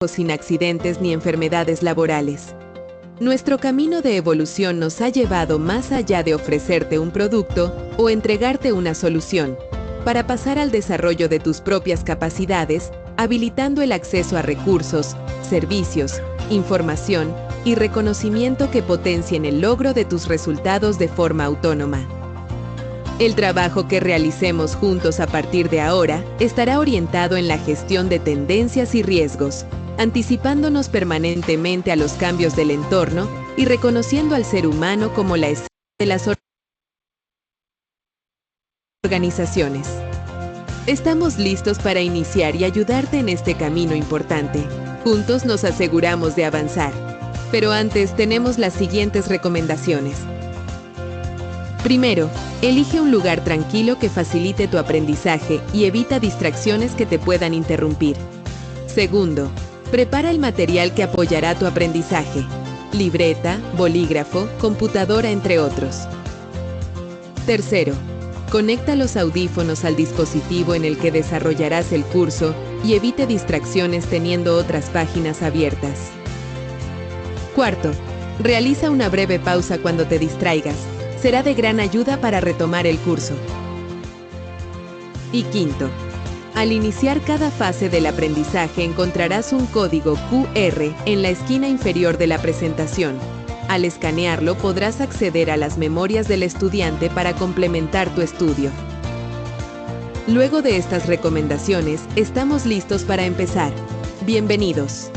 sin accidentes ni enfermedades laborales. Nuestro camino de evolución nos ha llevado más allá de ofrecerte un producto o entregarte una solución, para pasar al desarrollo de tus propias capacidades, habilitando el acceso a recursos, servicios, información y reconocimiento que potencien el logro de tus resultados de forma autónoma. El trabajo que realicemos juntos a partir de ahora estará orientado en la gestión de tendencias y riesgos, anticipándonos permanentemente a los cambios del entorno y reconociendo al ser humano como la esencia de las organizaciones. Estamos listos para iniciar y ayudarte en este camino importante. Juntos nos aseguramos de avanzar. Pero antes tenemos las siguientes recomendaciones. Primero, elige un lugar tranquilo que facilite tu aprendizaje y evita distracciones que te puedan interrumpir. Segundo, prepara el material que apoyará tu aprendizaje: libreta, bolígrafo, computadora, entre otros. Tercero, conecta los audífonos al dispositivo en el que desarrollarás el curso y evite distracciones teniendo otras páginas abiertas. Cuarto, realiza una breve pausa cuando te distraigas. Será de gran ayuda para retomar el curso. Y quinto, al iniciar cada fase del aprendizaje encontrarás un código QR en la esquina inferior de la presentación. Al escanearlo podrás acceder a las memorias del estudiante para complementar tu estudio. Luego de estas recomendaciones, estamos listos para empezar. Bienvenidos.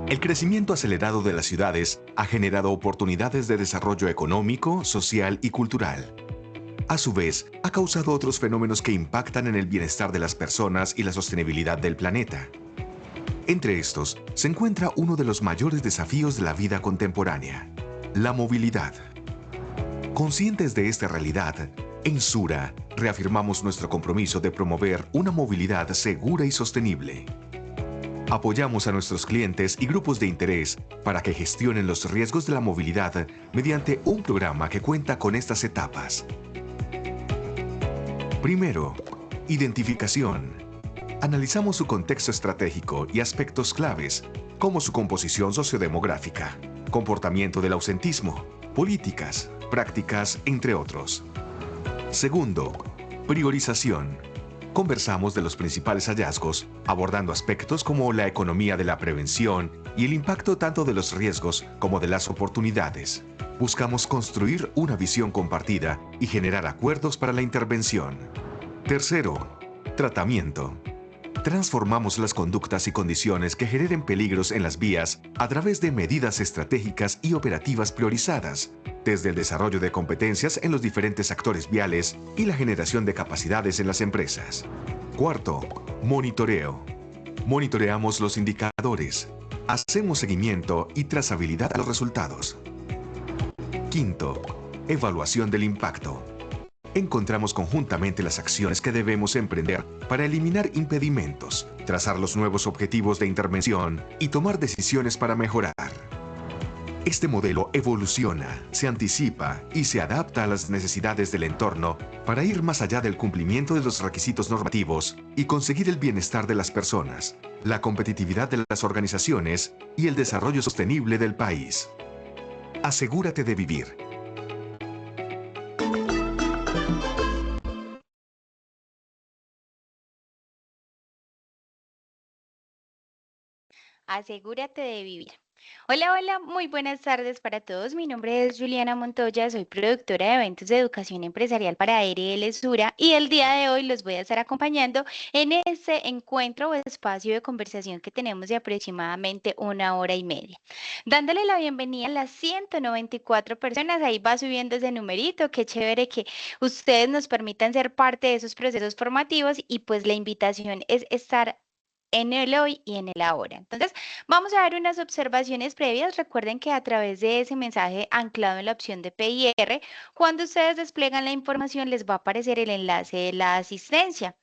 El crecimiento acelerado de las ciudades ha generado oportunidades de desarrollo económico, social y cultural. A su vez, ha causado otros fenómenos que impactan en el bienestar de las personas y la sostenibilidad del planeta. Entre estos, se encuentra uno de los mayores desafíos de la vida contemporánea: la movilidad. Conscientes de esta realidad, en Sura reafirmamos nuestro compromiso de promover una movilidad segura y sostenible. Apoyamos a nuestros clientes y grupos de interés para que gestionen los riesgos de la movilidad mediante un programa que cuenta con estas etapas. Primero, identificación. Analizamos su contexto estratégico y aspectos claves, como su composición sociodemográfica, comportamiento del ausentismo, políticas, prácticas, entre otros. Segundo, priorización. Conversamos de los principales hallazgos, abordando aspectos como la economía de la prevención y el impacto tanto de los riesgos como de las oportunidades. Buscamos construir una visión compartida y generar acuerdos para la intervención. Tercero, tratamiento. Transformamos las conductas y condiciones que generen peligros en las vías a través de medidas estratégicas y operativas priorizadas, desde el desarrollo de competencias en los diferentes actores viales y la generación de capacidades en las empresas. Cuarto, monitoreo. Monitoreamos los indicadores, hacemos seguimiento y trazabilidad a los resultados. Quinto, evaluación del impacto. Encontramos conjuntamente las acciones que debemos emprender para eliminar impedimentos, trazar los nuevos objetivos de intervención y tomar decisiones para mejorar. Este modelo evoluciona, se anticipa y se adapta a las necesidades del entorno para ir más allá del cumplimiento de los requisitos normativos y conseguir el bienestar de las personas, la competitividad de las organizaciones y el desarrollo sostenible del país. Asegúrate de vivir. Asegúrate de vivir. Hola, hola, muy buenas tardes para todos. Mi nombre es Juliana Montoya, soy productora de eventos de educación empresarial para ARL Sura y el día de hoy los voy a estar acompañando en este encuentro o espacio de conversación que tenemos de aproximadamente 1 hora y media. Dándole la bienvenida a las 194 personas, ahí va subiendo ese numerito, qué chévere que ustedes nos permitan ser parte de esos procesos formativos y pues la invitación es estar en el hoy y en el ahora. Entonces, vamos a dar unas observaciones previas. Recuerden que a través de ese mensaje anclado en la opción de PIR, cuando ustedes despliegan la información, les va a aparecer el enlace de la asistencia.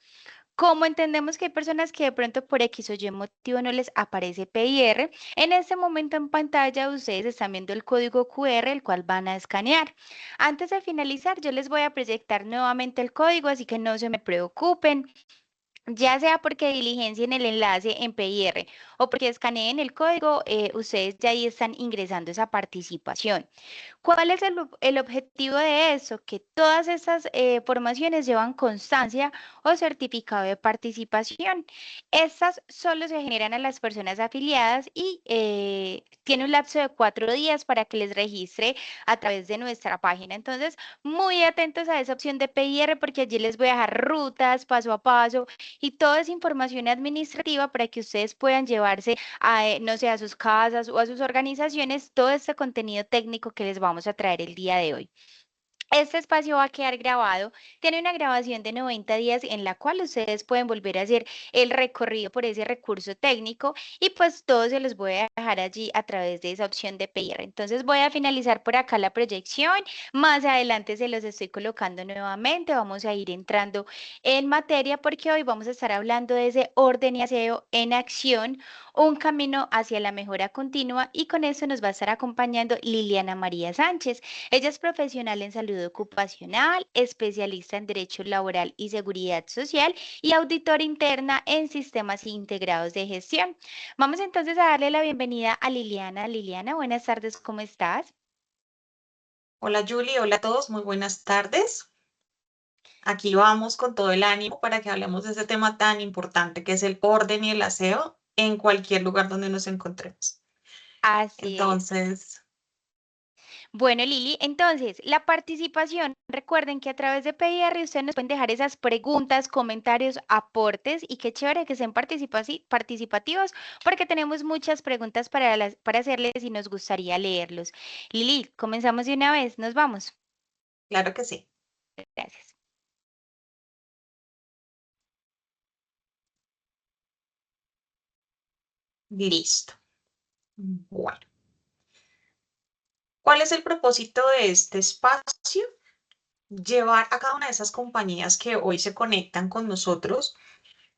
Como entendemos que hay personas que de pronto por X o Y motivo no les aparece PIR, en este momento en pantalla ustedes están viendo el código QR, el cual van a escanear. Antes de finalizar, yo les voy a proyectar nuevamente el código, así que no se me preocupen. Ya sea porque diligencien el enlace en PIR o porque escaneen el código, ustedes ya ahí están ingresando esa participación. ¿Cuál es el objetivo de eso? Que todas estas formaciones llevan constancia o certificado de participación. Estas solo se generan a las personas afiliadas y tiene un lapso de 4 días para que les registre a través de nuestra página. Entonces, muy atentos a esa opción de PIR porque allí les voy a dejar rutas paso a paso y toda esa información administrativa para que ustedes puedan llevarse a, no sé, a sus casas o a sus organizaciones todo este contenido técnico que les vamos a traer el día de hoy. Este espacio va a quedar grabado, tiene una grabación de 90 días en la cual ustedes pueden volver a hacer el recorrido por ese recurso técnico y pues todo se los voy a dejar allí a través de esa opción de PIR. Entonces voy a finalizar por acá la proyección, más adelante se los estoy colocando nuevamente, vamos a ir entrando en materia porque hoy vamos a estar hablando de ese orden y aseo en acción, un camino hacia la mejora continua y con eso nos va a estar acompañando Liliana María Sánchez. Ella es profesional en salud ocupacional, especialista en derecho laboral y seguridad social y auditora interna en sistemas integrados de gestión. Vamos entonces a darle la bienvenida a Liliana. Liliana, buenas tardes, ¿cómo estás? Hola Julie, hola a todos, muy buenas tardes. Aquí vamos con todo el ánimo para que hablemos de este tema tan importante que es el orden y el aseo en cualquier lugar donde nos encontremos. Así es. Entonces, Bueno, Lili, entonces, la participación, recuerden que a través de PIR ustedes nos pueden dejar esas preguntas, comentarios, aportes y qué chévere que sean participativos porque tenemos muchas preguntas para hacerles y nos gustaría leerlos. Lili, comenzamos de una vez, nos vamos. claro que sí. Gracias. Listo. Bueno, ¿cuál es el propósito de este espacio? Llevar a cada una de esas compañías que hoy se conectan con nosotros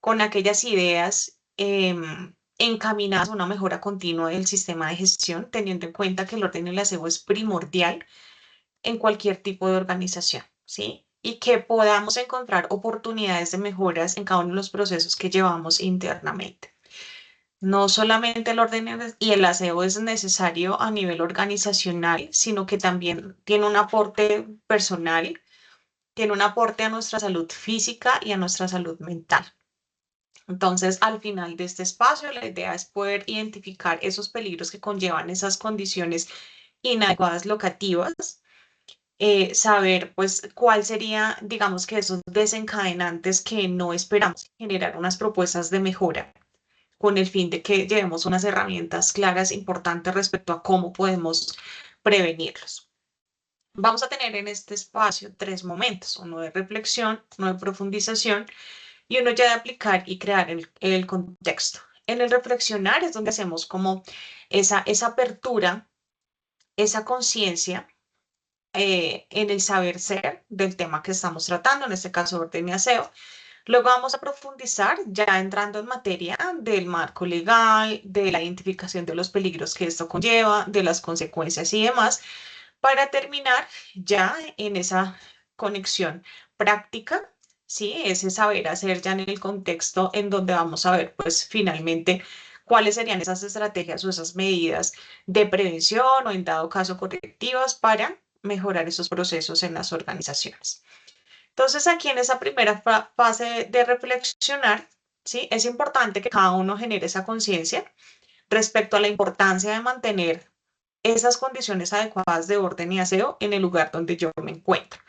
con aquellas ideas encaminadas a una mejora continua del sistema de gestión, teniendo en cuenta que el orden y el aseo es primordial en cualquier tipo de organización, ¿sí? Y que podamos encontrar oportunidades de mejoras en cada uno de los procesos que llevamos internamente. No solamente el orden y el aseo es necesario a nivel organizacional, sino que también tiene un aporte personal, tiene un aporte a nuestra salud física y a nuestra salud mental. Entonces, al final de este espacio, la idea es poder identificar esos peligros que conllevan esas condiciones inadecuadas locativas, saber pues cuál sería, digamos que esos desencadenantes que no esperamos, generar unas propuestas de mejora con el fin de que llevemos unas herramientas claras, importantes respecto a cómo podemos prevenirlos. Vamos a tener en este espacio 3 momentos, uno de reflexión, uno de profundización y uno ya de aplicar y crear el contexto. En el reflexionar es donde hacemos como esa apertura, esa conciencia en el saber ser del tema que estamos tratando, en este caso orden y aseo, Luego vamos a profundizar ya entrando en materia del marco legal, de la identificación de los peligros que esto conlleva, de las consecuencias y demás, para terminar ya en esa conexión práctica, ¿sí? Ese saber hacer ya en el contexto en donde vamos a ver, pues finalmente, cuáles serían esas estrategias o esas medidas de prevención o en dado caso correctivas para mejorar esos procesos en las organizaciones. Entonces, aquí en esa primera fase de reflexionar, ¿sí? Es importante que cada uno genere esa conciencia respecto a la importancia de mantener esas condiciones adecuadas de orden y aseo en el lugar donde yo me encuentro.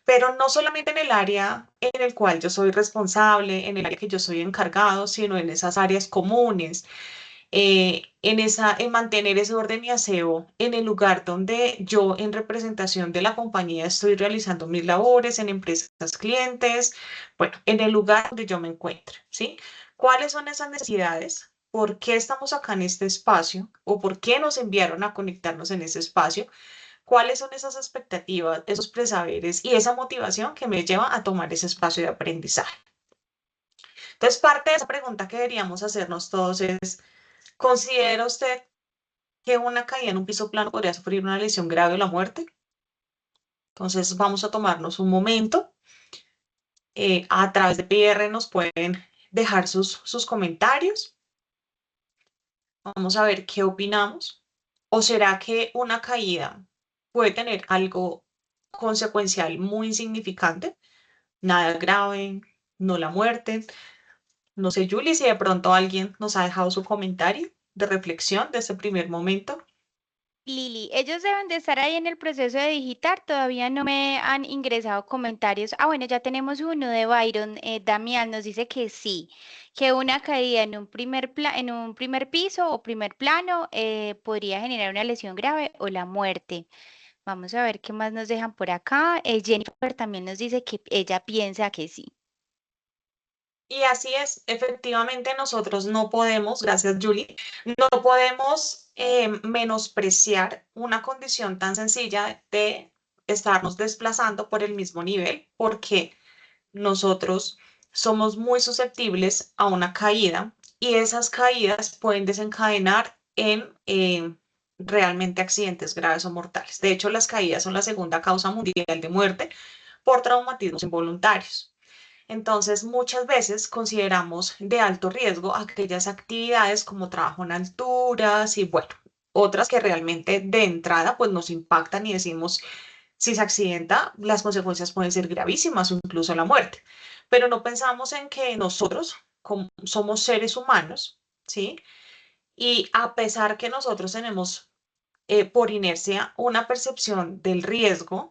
Pero no solamente en el área en el cual yo soy responsable, en el área que yo soy encargado, sino en esas áreas comunes, en mantener ese orden y aseo en el lugar donde yo en representación de la compañía estoy realizando mis labores, en empresas clientes, bueno, en el lugar donde yo me encuentro, ¿sí? ¿Cuáles son esas necesidades? ¿Por qué estamos acá en este espacio? ¿O por qué nos enviaron a conectarnos en ese espacio? ¿Cuáles son esas expectativas, esos presaberes y esa motivación que me lleva a tomar ese espacio de aprendizaje? Entonces, parte de esa pregunta que deberíamos hacernos todos es, ¿considera usted que una caída en un piso plano podría sufrir una lesión grave o la muerte? Entonces vamos a tomarnos un momento. A través de PR nos pueden dejar sus comentarios. Vamos a ver qué opinamos. ¿O será que una caída puede tener algo consecuencial muy insignificante? Nada grave, no la muerte. No sé, Julie, si de pronto alguien nos ha dejado su comentario de reflexión de ese primer momento. Lili, ellos deben de estar ahí en el proceso de digitar, todavía no me han ingresado comentarios. Ah, bueno, ya tenemos uno de Byron. Damián nos dice que sí, que una caída en un en un primer piso o primer plano podría generar una lesión grave o la muerte. Vamos a ver qué más nos dejan por acá. Jennifer también nos dice que ella piensa que sí. Y así es, efectivamente nosotros no podemos, gracias Julie, no podemos menospreciar una condición tan sencilla de estarnos desplazando por el mismo nivel, porque nosotros somos muy susceptibles a una caída y esas caídas pueden desencadenar en realmente accidentes graves o mortales. De hecho, las caídas son la segunda causa mundial de muerte por traumatismos involuntarios. Entonces, muchas veces consideramos de alto riesgo aquellas actividades como trabajo en alturas y bueno, otras que realmente de entrada pues nos impactan y decimos, si se accidenta, las consecuencias pueden ser gravísimas o incluso la muerte. Pero no pensamos en que nosotros como somos seres humanos, ¿sí? Y a pesar que nosotros tenemos por inercia una percepción del riesgo,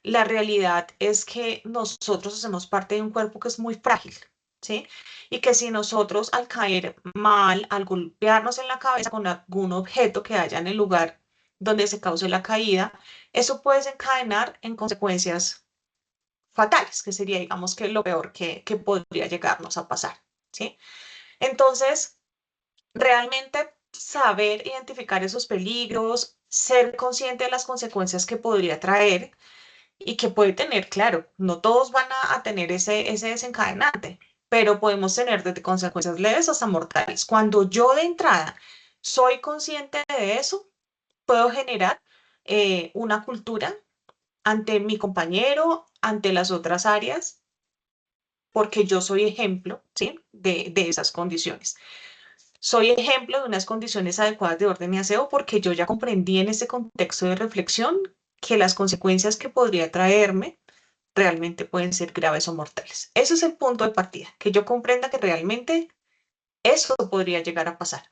la realidad es que nosotros hacemos parte de un cuerpo que es muy frágil, ¿sí? Y que si nosotros al caer mal, al golpearnos en la cabeza con algún objeto que haya en el lugar donde se cause la caída, eso puede desencadenar en consecuencias fatales, que sería, digamos, que lo peor que podría llegarnos a pasar, ¿sí? Entonces, realmente saber identificar esos peligros, ser consciente de las consecuencias que podría traer y que puede tener, claro, no todos van a tener ese desencadenante, pero podemos tener desde consecuencias leves hasta mortales. Cuando yo de entrada soy consciente de eso, puedo generar una cultura ante mi compañero, ante las otras áreas, porque yo soy ejemplo, ¿sí? De esas condiciones. Soy ejemplo de unas condiciones adecuadas de orden y aseo porque yo ya comprendí en ese contexto de reflexión que las consecuencias que podría traerme realmente pueden ser graves o mortales. Ese es el punto de partida, que yo comprenda que realmente eso podría llegar a pasar.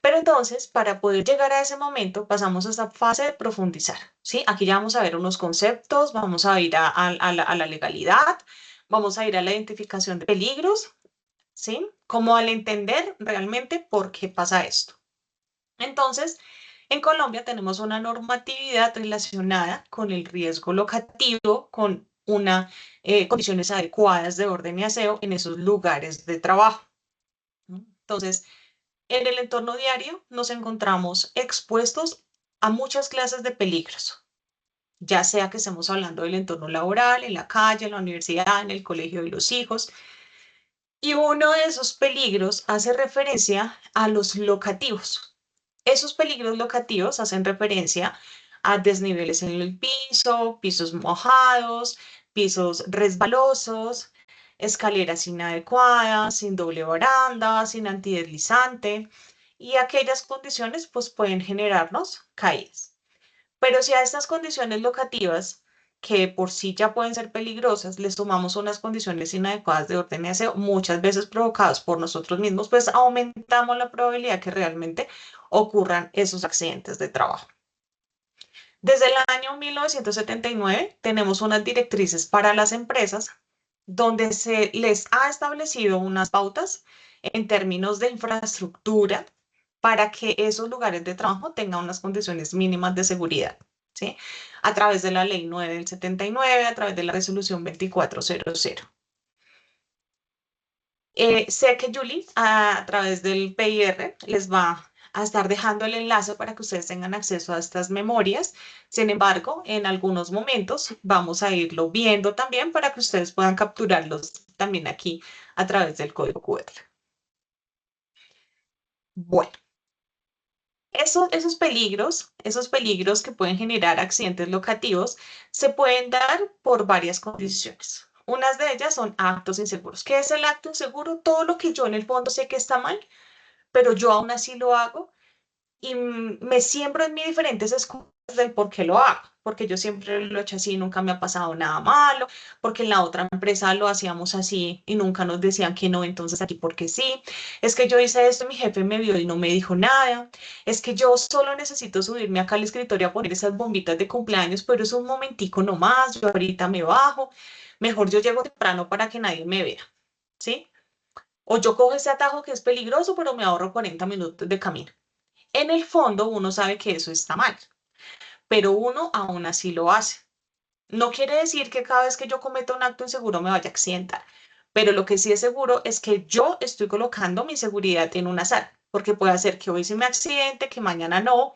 Pero entonces, para poder llegar a ese momento, pasamos a esta fase de profundizar, ¿sí? Aquí ya vamos a ver unos conceptos, vamos a ir a la legalidad, vamos a ir a la identificación de peligros, ¿sí? Como al entender realmente por qué pasa esto. Entonces, en Colombia tenemos una normatividad relacionada con el riesgo locativo, con una condiciones adecuadas de orden y aseo en esos lugares de trabajo, ¿no? Entonces, en el entorno diario nos encontramos expuestos a muchas clases de peligros, ya sea que estemos hablando del entorno laboral, en la calle, en la universidad, en el colegio de los hijos. Y uno de esos peligros hace referencia a los locativos. Esos peligros locativos hacen referencia a desniveles en el piso, pisos mojados, pisos resbalosos, escaleras inadecuadas, sin doble baranda, sin antideslizante, y aquellas condiciones pues pueden generarnos caídas. Pero si a estas condiciones locativas, que por sí ya pueden ser peligrosas, les sumamos unas condiciones inadecuadas de orden y aseo, muchas veces provocadas por nosotros mismos, pues aumentamos la probabilidad que realmente ocurran esos accidentes de trabajo. Desde el año 1979 tenemos unas directrices para las empresas donde se les ha establecido unas pautas en términos de infraestructura para que esos lugares de trabajo tengan unas condiciones mínimas de seguridad, ¿sí? A través de la Ley 9 del 79, a través de la Resolución 2400. Sé que Julie, a través del PIR, les va a estar dejando el enlace para que ustedes tengan acceso a estas memorias. Sin embargo, en algunos momentos vamos a irlo viendo también para que ustedes puedan capturarlos también aquí a través del código QR. Bueno, esos peligros que pueden generar accidentes locativos se pueden dar por varias condiciones. Unas de ellas son actos inseguros. ¿Qué es el acto inseguro? Todo lo que yo en el fondo sé que está mal, pero yo aún así lo hago y me siembro en mí diferentes excusas del por qué lo hago, porque yo siempre lo he hecho así, nunca me ha pasado nada malo, porque en la otra empresa lo hacíamos así y nunca nos decían que no, entonces aquí porque sí, es que yo hice esto, mi jefe me vio y no me dijo nada, es que yo solo necesito subirme acá al escritorio a poner esas bombitas de cumpleaños, pero es un momentico nomás, yo ahorita me bajo, mejor yo llego temprano para que nadie me vea, ¿sí? O yo cojo ese atajo que es peligroso, pero me ahorro 40 minutos de camino. En el fondo, uno sabe que eso está mal, pero uno aún así lo hace. No quiere decir que cada vez que yo cometa un acto inseguro me vaya a accidentar, pero lo que sí es seguro es que yo estoy colocando mi seguridad en un azar, porque puede ser que hoy sí me accidente, que mañana no,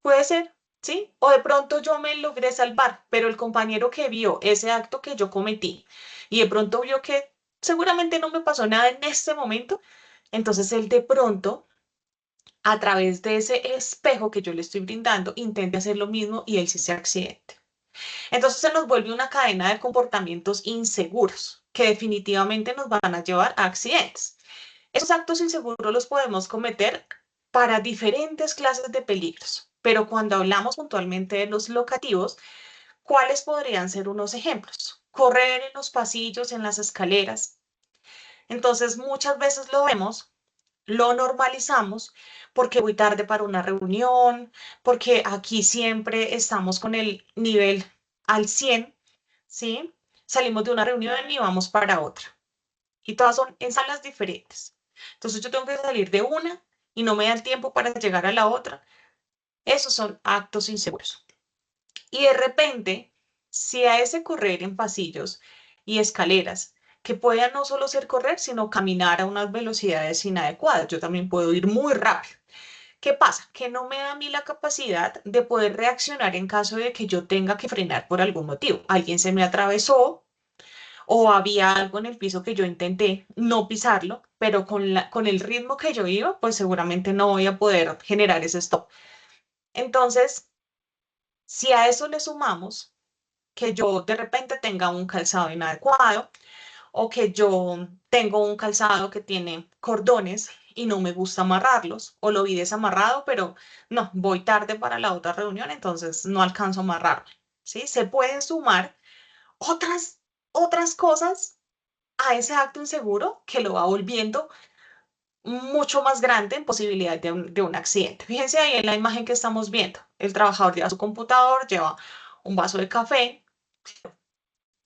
puede ser, ¿sí? O de pronto yo me logré salvar, pero el compañero que vio ese acto que yo cometí y de pronto vio que seguramente no me pasó nada en este momento, entonces él de pronto a través de ese espejo que yo le estoy brindando, intente hacer lo mismo y él sí se accidente. Entonces se nos vuelve una cadena de comportamientos inseguros que definitivamente nos van a llevar a accidentes. Esos actos inseguros los podemos cometer para diferentes clases de peligros, pero cuando hablamos puntualmente de los locativos, ¿cuáles podrían ser unos ejemplos? Correr en los pasillos, en las escaleras. Entonces muchas veces lo vemos, lo normalizamos porque voy tarde para una reunión, porque aquí siempre estamos con el nivel al 100, ¿sí? Salimos de una reunión y vamos para otra. Y todas son en salas diferentes. Entonces yo tengo que salir de una y no me da el tiempo para llegar a la otra. Esos son actos inseguros. Y de repente, si a ese correr en pasillos y escaleras, que pueda no solo ser correr, sino caminar a unas velocidades inadecuadas, yo también puedo ir muy rápido. ¿Qué pasa? Que no me da a mí la capacidad de poder reaccionar en caso de que yo tenga que frenar por algún motivo. Alguien se me atravesó o había algo en el piso que yo intenté no pisarlo, pero con el ritmo que yo iba, pues seguramente no voy a poder generar ese stop. Entonces, si a eso le sumamos que yo de repente tenga un calzado inadecuado o que yo tengo un calzado que tiene cordones y no me gusta amarrarlos o lo vi desamarrado, pero no, voy tarde para la otra reunión, entonces no alcanzo a amarrarlo, ¿sí? Se pueden sumar otras cosas a ese acto inseguro que lo va volviendo mucho más grande en posibilidad de un accidente. Fíjense ahí en la imagen que estamos viendo. El trabajador lleva su computador, lleva un vaso de café.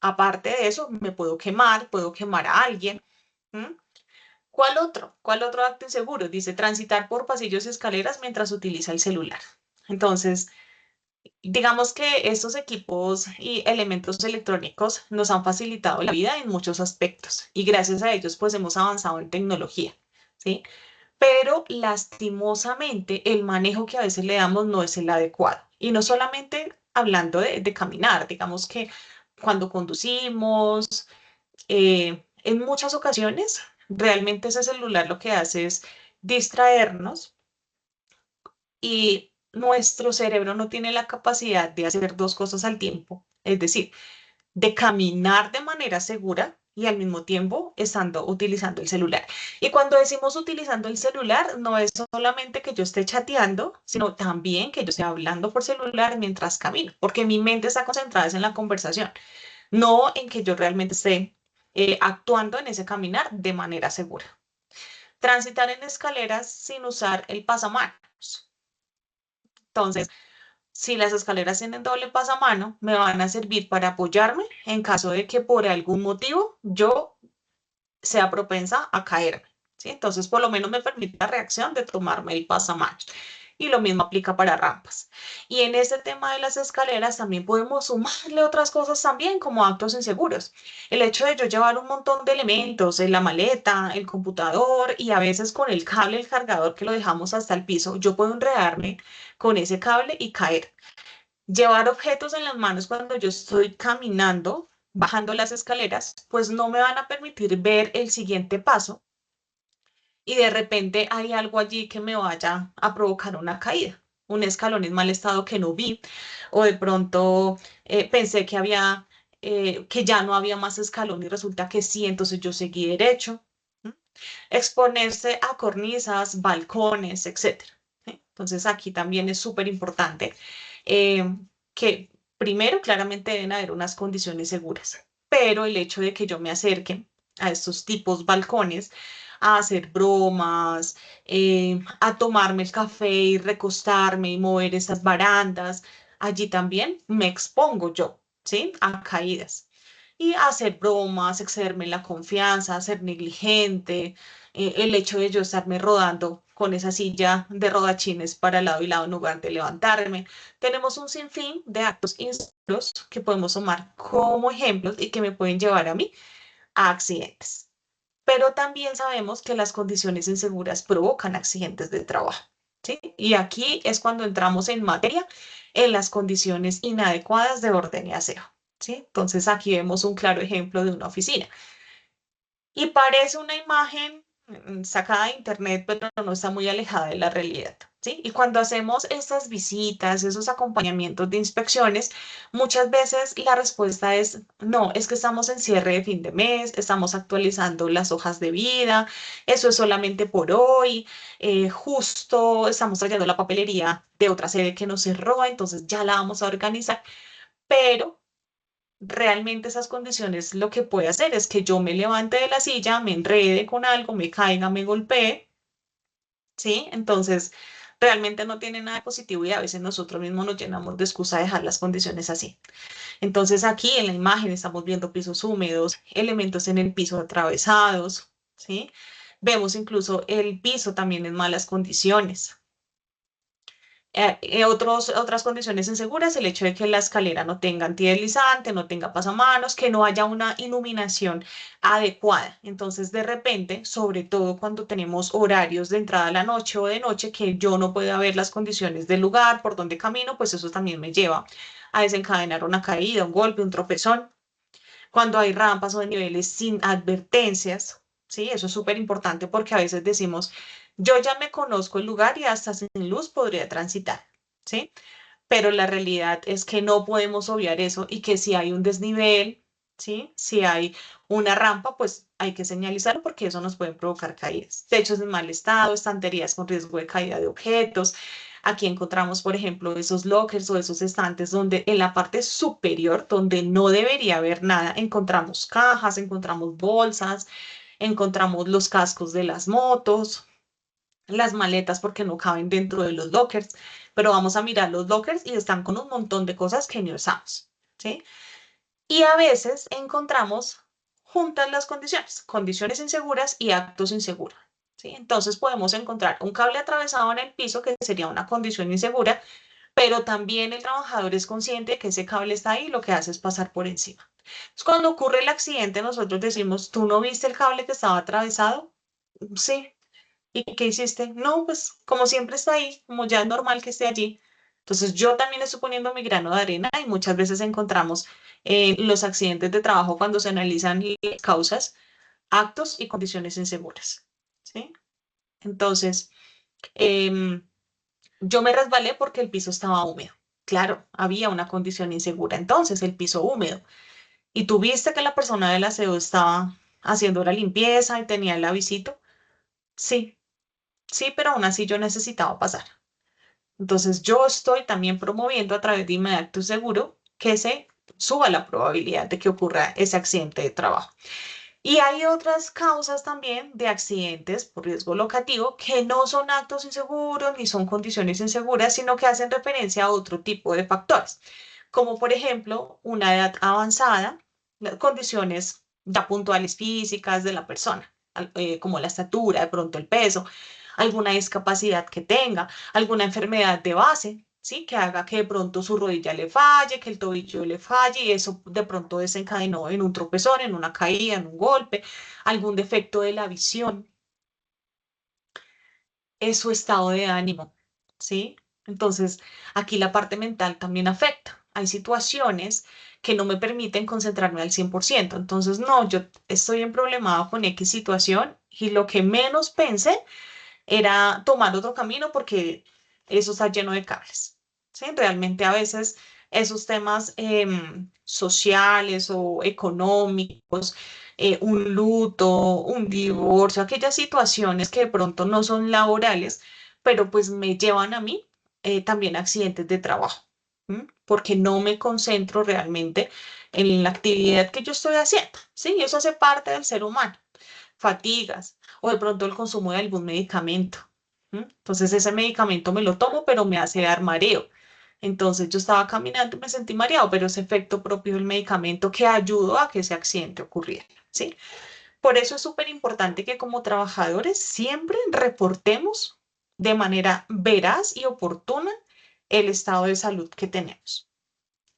Aparte de eso, me puedo quemar a alguien. ¿Mm? ¿Cuál otro? ¿Cuál otro acto inseguro? Dice transitar por pasillos y escaleras mientras utiliza el celular. Entonces, digamos que estos equipos y elementos electrónicos nos han facilitado la vida en muchos aspectos y gracias a ellos pues hemos avanzado en tecnología, ¿sí? Pero lastimosamente el manejo que a veces le damos no es el adecuado. Y no solamente hablando de caminar, digamos que cuando conducimos, en muchas ocasiones Realmente ese celular lo que hace es distraernos y nuestro cerebro no tiene la capacidad de hacer dos cosas al tiempo. Es decir, de caminar de manera segura y al mismo tiempo estando utilizando el celular. Y cuando decimos utilizando el celular, no es solamente que yo esté chateando, sino también que yo esté hablando por celular mientras camino, porque mi mente está concentrada en la conversación, no en que yo realmente esté actuando en ese caminar de manera segura. Transitar en escaleras sin usar el pasamanos. Entonces, si las escaleras tienen doble pasamano, me van a servir para apoyarme en caso de que por algún motivo yo sea propensa a caerme, ¿sí? Entonces, por lo menos me permite la reacción de tomarme el pasamanos. Y lo mismo aplica para rampas. Y en este tema de las escaleras también podemos sumarle otras cosas también como actos inseguros. El hecho de yo llevar un montón de elementos en la maleta, el computador y a veces con el cable, el cargador que lo dejamos hasta el piso, yo puedo enredarme con ese cable y caer. Llevar objetos en las manos cuando yo estoy caminando, bajando las escaleras, pues no me van a permitir ver el siguiente paso y de repente hay algo allí que me vaya a provocar una caída, un escalón en mal estado que no vi, o de pronto pensé que había, que ya no había más escalón y resulta que sí, entonces yo seguí derecho. ¿M? Exponerse a cornisas, balcones, etcétera. ¿Sí? Entonces aquí también es súper importante eh, que primero claramente deben haber unas condiciones seguras, pero el hecho de que yo me acerque a estos tipos balcones a hacer bromas, a tomarme el café y recostarme y mover esas barandas, allí también me expongo yo, ¿sí? A caídas. Y a hacer bromas, excederme en la confianza, ser negligente, el hecho de yo estarme rodando con esa silla de rodachines para lado y lado en lugar de levantarme. Tenemos un sinfín de actos inseguros que podemos tomar como ejemplos y que me pueden llevar a mí a accidentes. Pero también sabemos que las condiciones inseguras provocan accidentes de trabajo, ¿sí? Y aquí es cuando entramos en materia en las condiciones inadecuadas de orden y aseo, ¿sí? Entonces aquí vemos un claro ejemplo de una oficina. Y parece una imagen sacada de internet, pero no está muy alejada de la realidad, ¿sí? Y cuando hacemos estas visitas, esos acompañamientos de inspecciones, muchas veces la respuesta es, no, es que estamos en cierre de fin de mes, estamos actualizando las hojas de vida, eso es solamente por hoy, justo estamos trayendo la papelería de otra sede que nos cerró, entonces ya la vamos a organizar, pero realmente esas condiciones lo que puede hacer es que yo me levante de la silla, me enrede con algo, me caiga, me golpee, ¿sí? Entonces, realmente no tiene nada de positivo y a veces nosotros mismos nos llenamos de excusa de dejar las condiciones así. Entonces, aquí en la imagen estamos viendo pisos húmedos, elementos en el piso atravesados, ¿sí? Vemos incluso el piso también en malas condiciones. Otras condiciones inseguras, el hecho de que la escalera no tenga antideslizante, no tenga pasamanos, que no haya una iluminación adecuada. Entonces, de repente, sobre todo cuando tenemos horarios de entrada a la noche o de noche, que yo no pueda ver las condiciones del lugar por donde camino, pues eso también me lleva a desencadenar una caída, un golpe, un tropezón. Cuando hay rampas o niveles sin advertencias, ¿sí? Eso es súper importante porque a veces decimos, yo ya me conozco el lugar y hasta sin luz podría transitar, ¿sí? Pero la realidad es que no podemos obviar eso y que si hay un desnivel, ¿sí? Si hay una rampa, pues hay que señalizarlo porque eso nos puede provocar caídas. Techos en mal estado, estanterías con riesgo de caída de objetos. Aquí encontramos, por ejemplo, esos lockers o esos estantes donde en la parte superior, donde no debería haber nada, encontramos cajas, encontramos bolsas, encontramos los cascos de las motos, las maletas porque no caben dentro de los lockers, pero vamos a mirar los lockers y están con un montón de cosas que no usamos, ¿sí? Y a veces encontramos juntas las condiciones, condiciones inseguras y actos inseguros, ¿sí? Entonces podemos encontrar un cable atravesado en el piso que sería una condición insegura, pero también el trabajador es consciente de que ese cable está ahí y lo que hace es pasar por encima. Entonces, cuando ocurre el accidente, nosotros decimos, ¿tú no viste el cable que estaba atravesado? Sí. ¿Y qué hiciste? No, pues como siempre está ahí, como ya es normal que esté allí. Entonces yo también estoy poniendo mi grano de arena y muchas veces encontramos los accidentes de trabajo cuando se analizan las causas. actos y condiciones inseguras, ¿sí? Entonces, em, yo me resbalé porque el piso estaba húmedo. Claro, había una condición insegura. Entonces, el piso húmedo. Y tú viste que la persona del aseo estaba haciendo la limpieza y tenía el avisito. Sí, sí, pero aún así yo necesitaba pasar. Entonces, yo estoy también promoviendo a través de mi acto seguro que se suba la probabilidad de que ocurra ese accidente de trabajo. Y hay otras causas también de accidentes por riesgo locativo que no son actos inseguros ni son condiciones inseguras, sino que hacen referencia a otro tipo de factores, como por ejemplo una edad avanzada, las condiciones ya puntuales físicas de la persona, como la estatura, de pronto el peso, alguna discapacidad que tenga, alguna enfermedad de base. ¿Sí? Que haga que de pronto su rodilla le falle, que el tobillo le falle y eso de pronto desencadenó en un tropezón, en una caída, en un golpe, algún defecto de la visión, es su estado de ánimo, ¿sí? Entonces, aquí la parte mental también afecta. Hay situaciones que no me permiten concentrarme al 100%. Entonces, no, yo estoy en problemado con X situación y lo que menos pensé era tomar otro camino porque eso está lleno de cables. ¿Sí? Realmente a veces esos temas sociales o económicos, un luto, un divorcio, aquellas situaciones que de pronto no son laborales, pero pues me llevan a mí también a accidentes de trabajo, ¿m? Porque no me concentro realmente en la actividad que yo estoy haciendo. ¿Sí? Y eso hace parte del ser humano. Fatigas o de pronto el consumo de algún medicamento. Entonces ese medicamento me lo tomo, pero me hace dar mareo. Entonces yo estaba caminando y me sentí mareado, pero es efecto propio del medicamento que ayudó a que ese accidente ocurriera, ¿sí? Por eso es súper importante que como trabajadores siempre reportemos de manera veraz y oportuna el estado de salud que tenemos.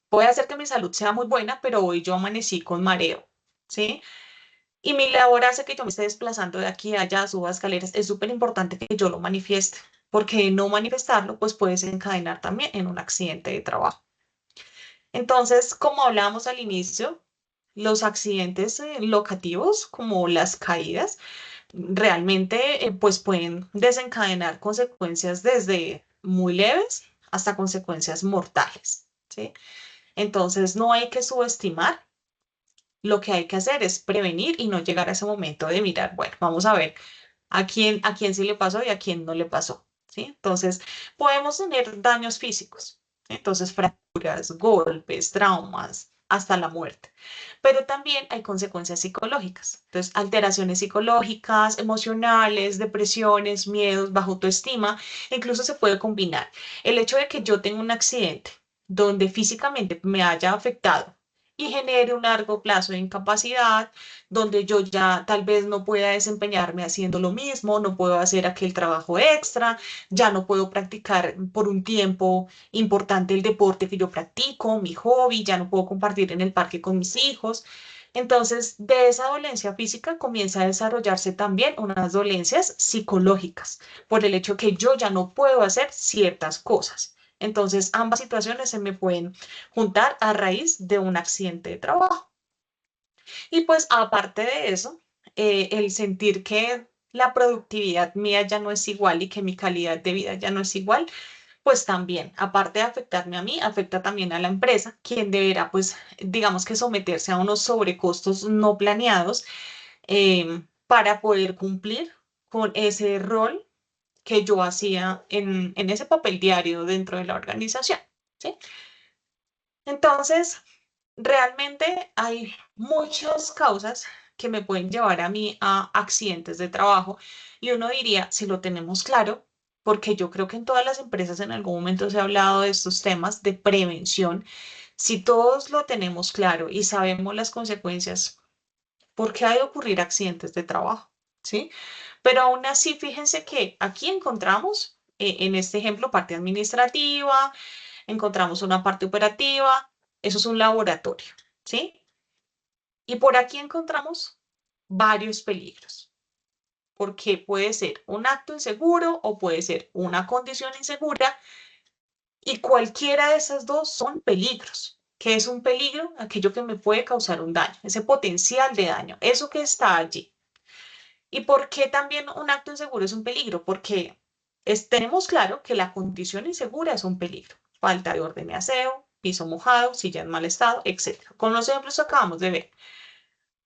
Puede hacer que mi salud sea muy buena, pero hoy yo amanecí con mareo, ¿sí? Y mi labor hace que yo me esté desplazando de aquí a allá, suba escaleras. Es súper importante que yo lo manifieste, porque no manifestarlo, pues puede desencadenar también en un accidente de trabajo. Entonces, como hablábamos al inicio, los accidentes locativos, como las caídas, realmente pues pueden desencadenar consecuencias desde muy leves hasta consecuencias mortales, ¿sí? Entonces, no hay que subestimar. Lo que hay que hacer es prevenir y no llegar a ese momento de mirar, bueno, vamos a ver a quién sí le pasó y a quién no le pasó, ¿sí? Entonces, podemos tener daños físicos, ¿sí? Entonces, fracturas, golpes, traumas, hasta la muerte. Pero también hay consecuencias psicológicas. Entonces, alteraciones psicológicas, emocionales, depresiones, miedos, baja autoestima, incluso se puede combinar. El hecho de que yo tenga un accidente donde físicamente me haya afectado y genere un largo plazo de incapacidad, donde yo ya tal vez no pueda desempeñarme haciendo lo mismo, no puedo hacer aquel trabajo extra, ya no puedo practicar por un tiempo importante el deporte que yo practico, mi hobby, ya no puedo compartir en el parque con mis hijos. Entonces, de esa dolencia física comienza a desarrollarse también unas dolencias psicológicas por el hecho que yo ya no puedo hacer ciertas cosas. Entonces, ambas situaciones se me pueden juntar a raíz de un accidente de trabajo. Y pues aparte de eso, el sentir que la productividad mía ya no es igual y que mi calidad de vida ya no es igual, pues también, aparte de afectarme a mí, afecta también a la empresa, quien deberá, pues, digamos que someterse a unos sobrecostos no planeados para poder cumplir con ese rol que yo hacía en ese papel diario dentro de la organización, ¿sí? Entonces, realmente hay muchas causas que me pueden llevar a mí a accidentes de trabajo y uno diría, si lo tenemos claro, porque yo creo que en todas las empresas en algún momento se ha hablado de estos temas de prevención, si todos lo tenemos claro y sabemos las consecuencias, ¿por qué ha de ocurrir accidentes de trabajo? ¿Sí? Pero aún así, fíjense que aquí encontramos, en este ejemplo, parte administrativa, encontramos una parte operativa, eso es un laboratorio, ¿sí? Y por aquí encontramos varios peligros, porque puede ser un acto inseguro o puede ser una condición insegura y cualquiera de esas dos son peligros. ¿Qué es un peligro? Aquello que me puede causar un daño, ese potencial de daño, eso que está allí. ¿Y por qué también un acto inseguro es un peligro? Porque tenemos claro que la condición insegura es un peligro. Falta de orden y aseo, piso mojado, silla en mal estado, etc. Con los ejemplos que acabamos de ver.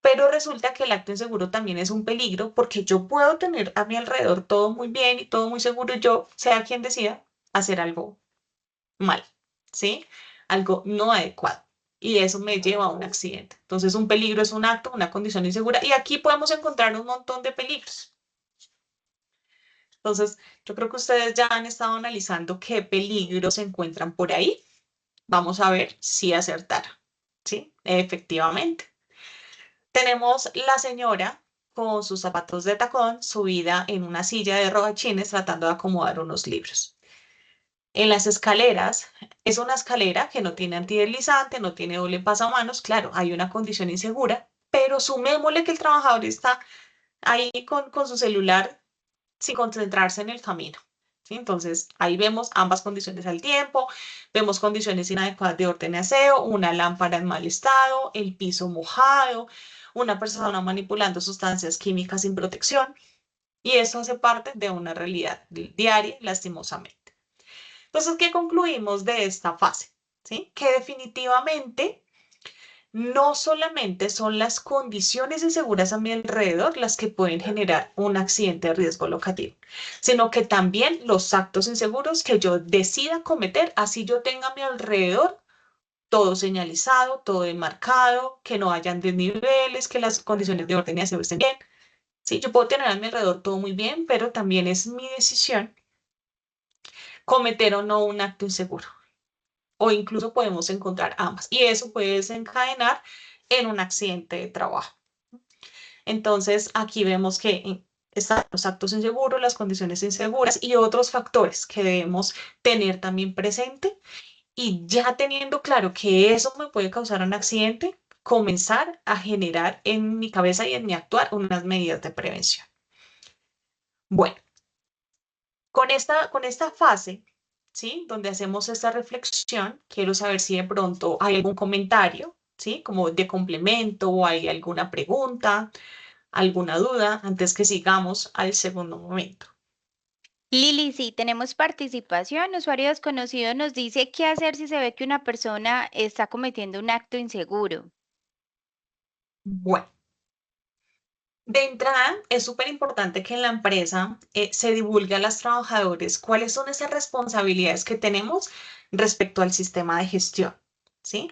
Pero resulta que el acto inseguro también es un peligro porque yo puedo tener a mi alrededor todo muy bien y todo muy seguro y yo, sea quien decida, hacer algo mal, ¿sí? Algo no adecuado. Y eso me lleva a un accidente. Entonces, un peligro es un acto, una condición insegura. Y aquí podemos encontrar un montón de peligros. Entonces, yo creo que ustedes ya han estado analizando qué peligros se encuentran por ahí. Vamos a ver si acertaron. ¿Sí? Efectivamente. Tenemos la señora con sus zapatos de tacón subida en una silla de rodachines tratando de acomodar unos libros. En las escaleras, es una escalera que no tiene antideslizante, no tiene doble pasamanos, claro, hay una condición insegura, pero sumémosle que el trabajador está ahí con su celular sin concentrarse en el camino. ¿Sí? Entonces, ahí vemos ambas condiciones al tiempo, vemos condiciones inadecuadas de orden y aseo, una lámpara en mal estado, el piso mojado, una persona manipulando sustancias químicas sin protección, y eso hace parte de una realidad diaria, lastimosamente. Entonces, ¿qué concluimos de esta fase? ¿Sí? Que definitivamente no solamente son las condiciones inseguras a mi alrededor las que pueden generar un accidente de riesgo locativo, sino que también los actos inseguros que yo decida cometer, así yo tenga a mi alrededor todo señalizado, todo enmarcado, que no hayan desniveles, que las condiciones de orden y aseo estén bien. Sí, yo puedo tener a mi alrededor todo muy bien, pero también es mi decisión cometer o no un acto inseguro. O incluso podemos encontrar ambas. Y eso puede desencadenar en un accidente de trabajo. Entonces, aquí vemos que están los actos inseguros, las condiciones inseguras y otros factores que debemos tener también presente. Y ya teniendo claro que eso me puede causar un accidente, comenzar a generar en mi cabeza y en mi actuar unas medidas de prevención. Bueno, con esta fase, ¿sí? Donde hacemos esta reflexión, quiero saber si de pronto hay algún comentario, ¿sí? Como de complemento o hay alguna pregunta, alguna duda, antes que sigamos al segundo momento. Lili, sí, tenemos participación. Usuario desconocido nos dice qué hacer si se ve que una persona está cometiendo un acto inseguro. Bueno, de entrada es súper importante que en la empresa se divulgue a los trabajadores cuáles son esas responsabilidades que tenemos respecto al sistema de gestión, ¿sí?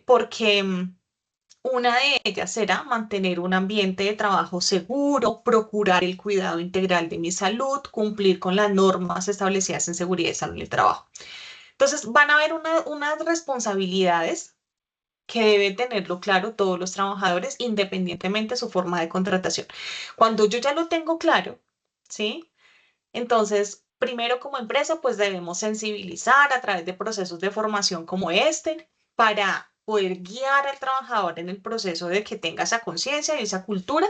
Porque una de ellas será mantener un ambiente de trabajo seguro, procurar el cuidado integral de mi salud, cumplir con las normas establecidas en seguridad y salud en el trabajo. Entonces, van a haber unas responsabilidades que deben tenerlo claro todos los trabajadores, independientemente de su forma de contratación. Cuando yo ya lo tengo claro, ¿sí? Entonces, primero como empresa, pues debemos sensibilizar a través de procesos de formación como este para poder guiar al trabajador en el proceso de que tenga esa conciencia y esa cultura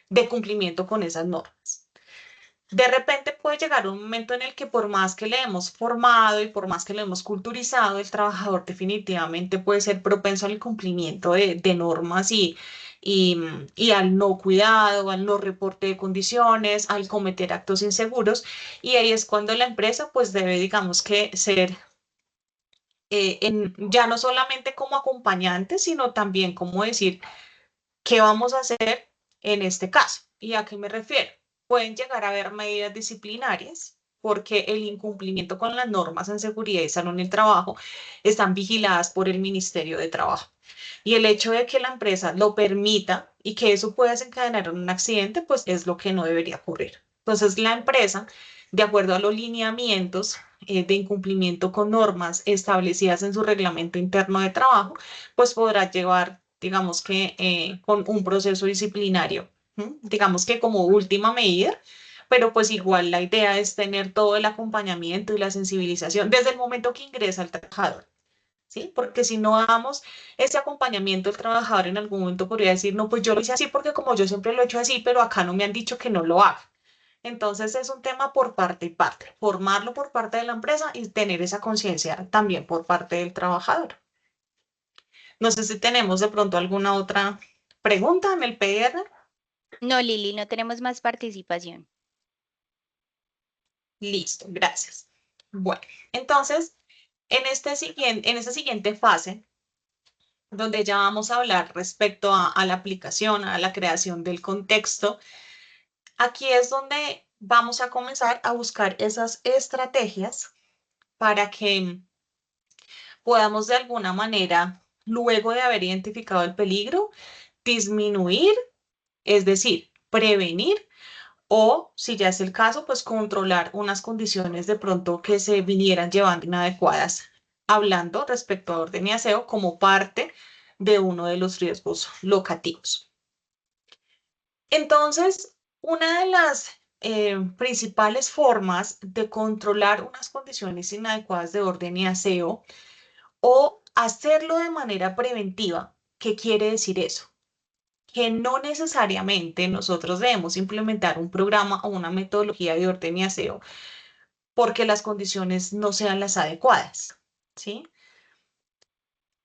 de cumplimiento con esas normas. De repente puede llegar un momento en el que por más que le hemos formado y por más que le hemos culturizado, el trabajador definitivamente puede ser propenso al cumplimiento de normas y al no cuidado, al no reporte de condiciones, al cometer actos inseguros. Y ahí es cuando la empresa pues debe, digamos que, ser ya no solamente como acompañante, sino también como decir, ¿qué vamos a hacer en este caso? ¿Y a qué me refiero? Pueden llegar a haber medidas disciplinarias porque el incumplimiento con las normas en seguridad y salud en el trabajo están vigiladas por el Ministerio de Trabajo. Y el hecho de que la empresa lo permita y que eso pueda desencadenar un accidente, pues es lo que no debería ocurrir. Entonces, la empresa, de acuerdo a los lineamientos de incumplimiento con normas establecidas en su reglamento interno de trabajo, pues podrá llevar, digamos que, con un proceso disciplinario, digamos que como última medida, pero pues igual la idea es tener todo el acompañamiento y la sensibilización desde el momento que ingresa el trabajador. ¿Sí? Porque si no damos ese acompañamiento, el trabajador en algún momento podría decir, no, pues yo lo hice así porque como yo siempre lo he hecho así, pero acá no me han dicho que no lo haga. Entonces es un tema por parte y parte, formarlo por parte de la empresa y tener esa conciencia también por parte del trabajador. No sé si tenemos de pronto alguna otra pregunta en el PR. No, Lili, no tenemos más participación. Listo, gracias. Bueno, entonces, en esta siguiente fase, donde ya vamos a hablar respecto a la aplicación, a la creación del contexto, aquí es donde vamos a comenzar a buscar esas estrategias para que podamos de alguna manera, luego de haber identificado el peligro, disminuir, es decir, prevenir o, si ya es el caso, pues controlar unas condiciones de pronto que se vinieran llevando inadecuadas, hablando respecto a orden y aseo como parte de uno de los riesgos locativos. Entonces, una de las principales formas de controlar unas condiciones inadecuadas de orden y aseo o hacerlo de manera preventiva, ¿qué quiere decir eso? Que no necesariamente nosotros debemos implementar un programa o una metodología de orden y aseo porque las condiciones no sean las adecuadas, ¿sí?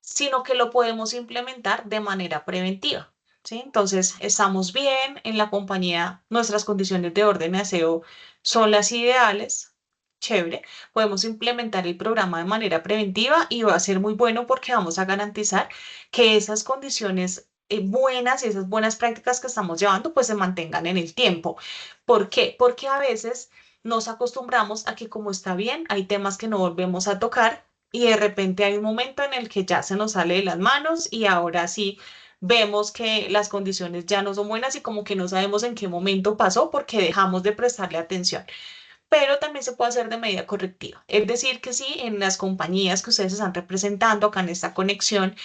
Sino que lo podemos implementar de manera preventiva, ¿sí? Entonces, estamos bien en la compañía, nuestras condiciones de orden y aseo son las ideales, chévere, podemos implementar el programa de manera preventiva y va a ser muy bueno porque vamos a garantizar que esas condiciones buenas y esas buenas prácticas que estamos llevando pues se mantengan en el tiempo. ¿Por qué? Porque a veces nos acostumbramos a que como está bien, hay temas que no volvemos a tocar y de repente hay un momento en el que ya se nos sale de las manos y ahora sí vemos que las condiciones ya no son buenas y como que no sabemos en qué momento pasó porque dejamos de prestarle atención. Pero también se puede hacer de medida correctiva. Es decir, que sí, en las compañías que ustedes están representando acá en esta conexión,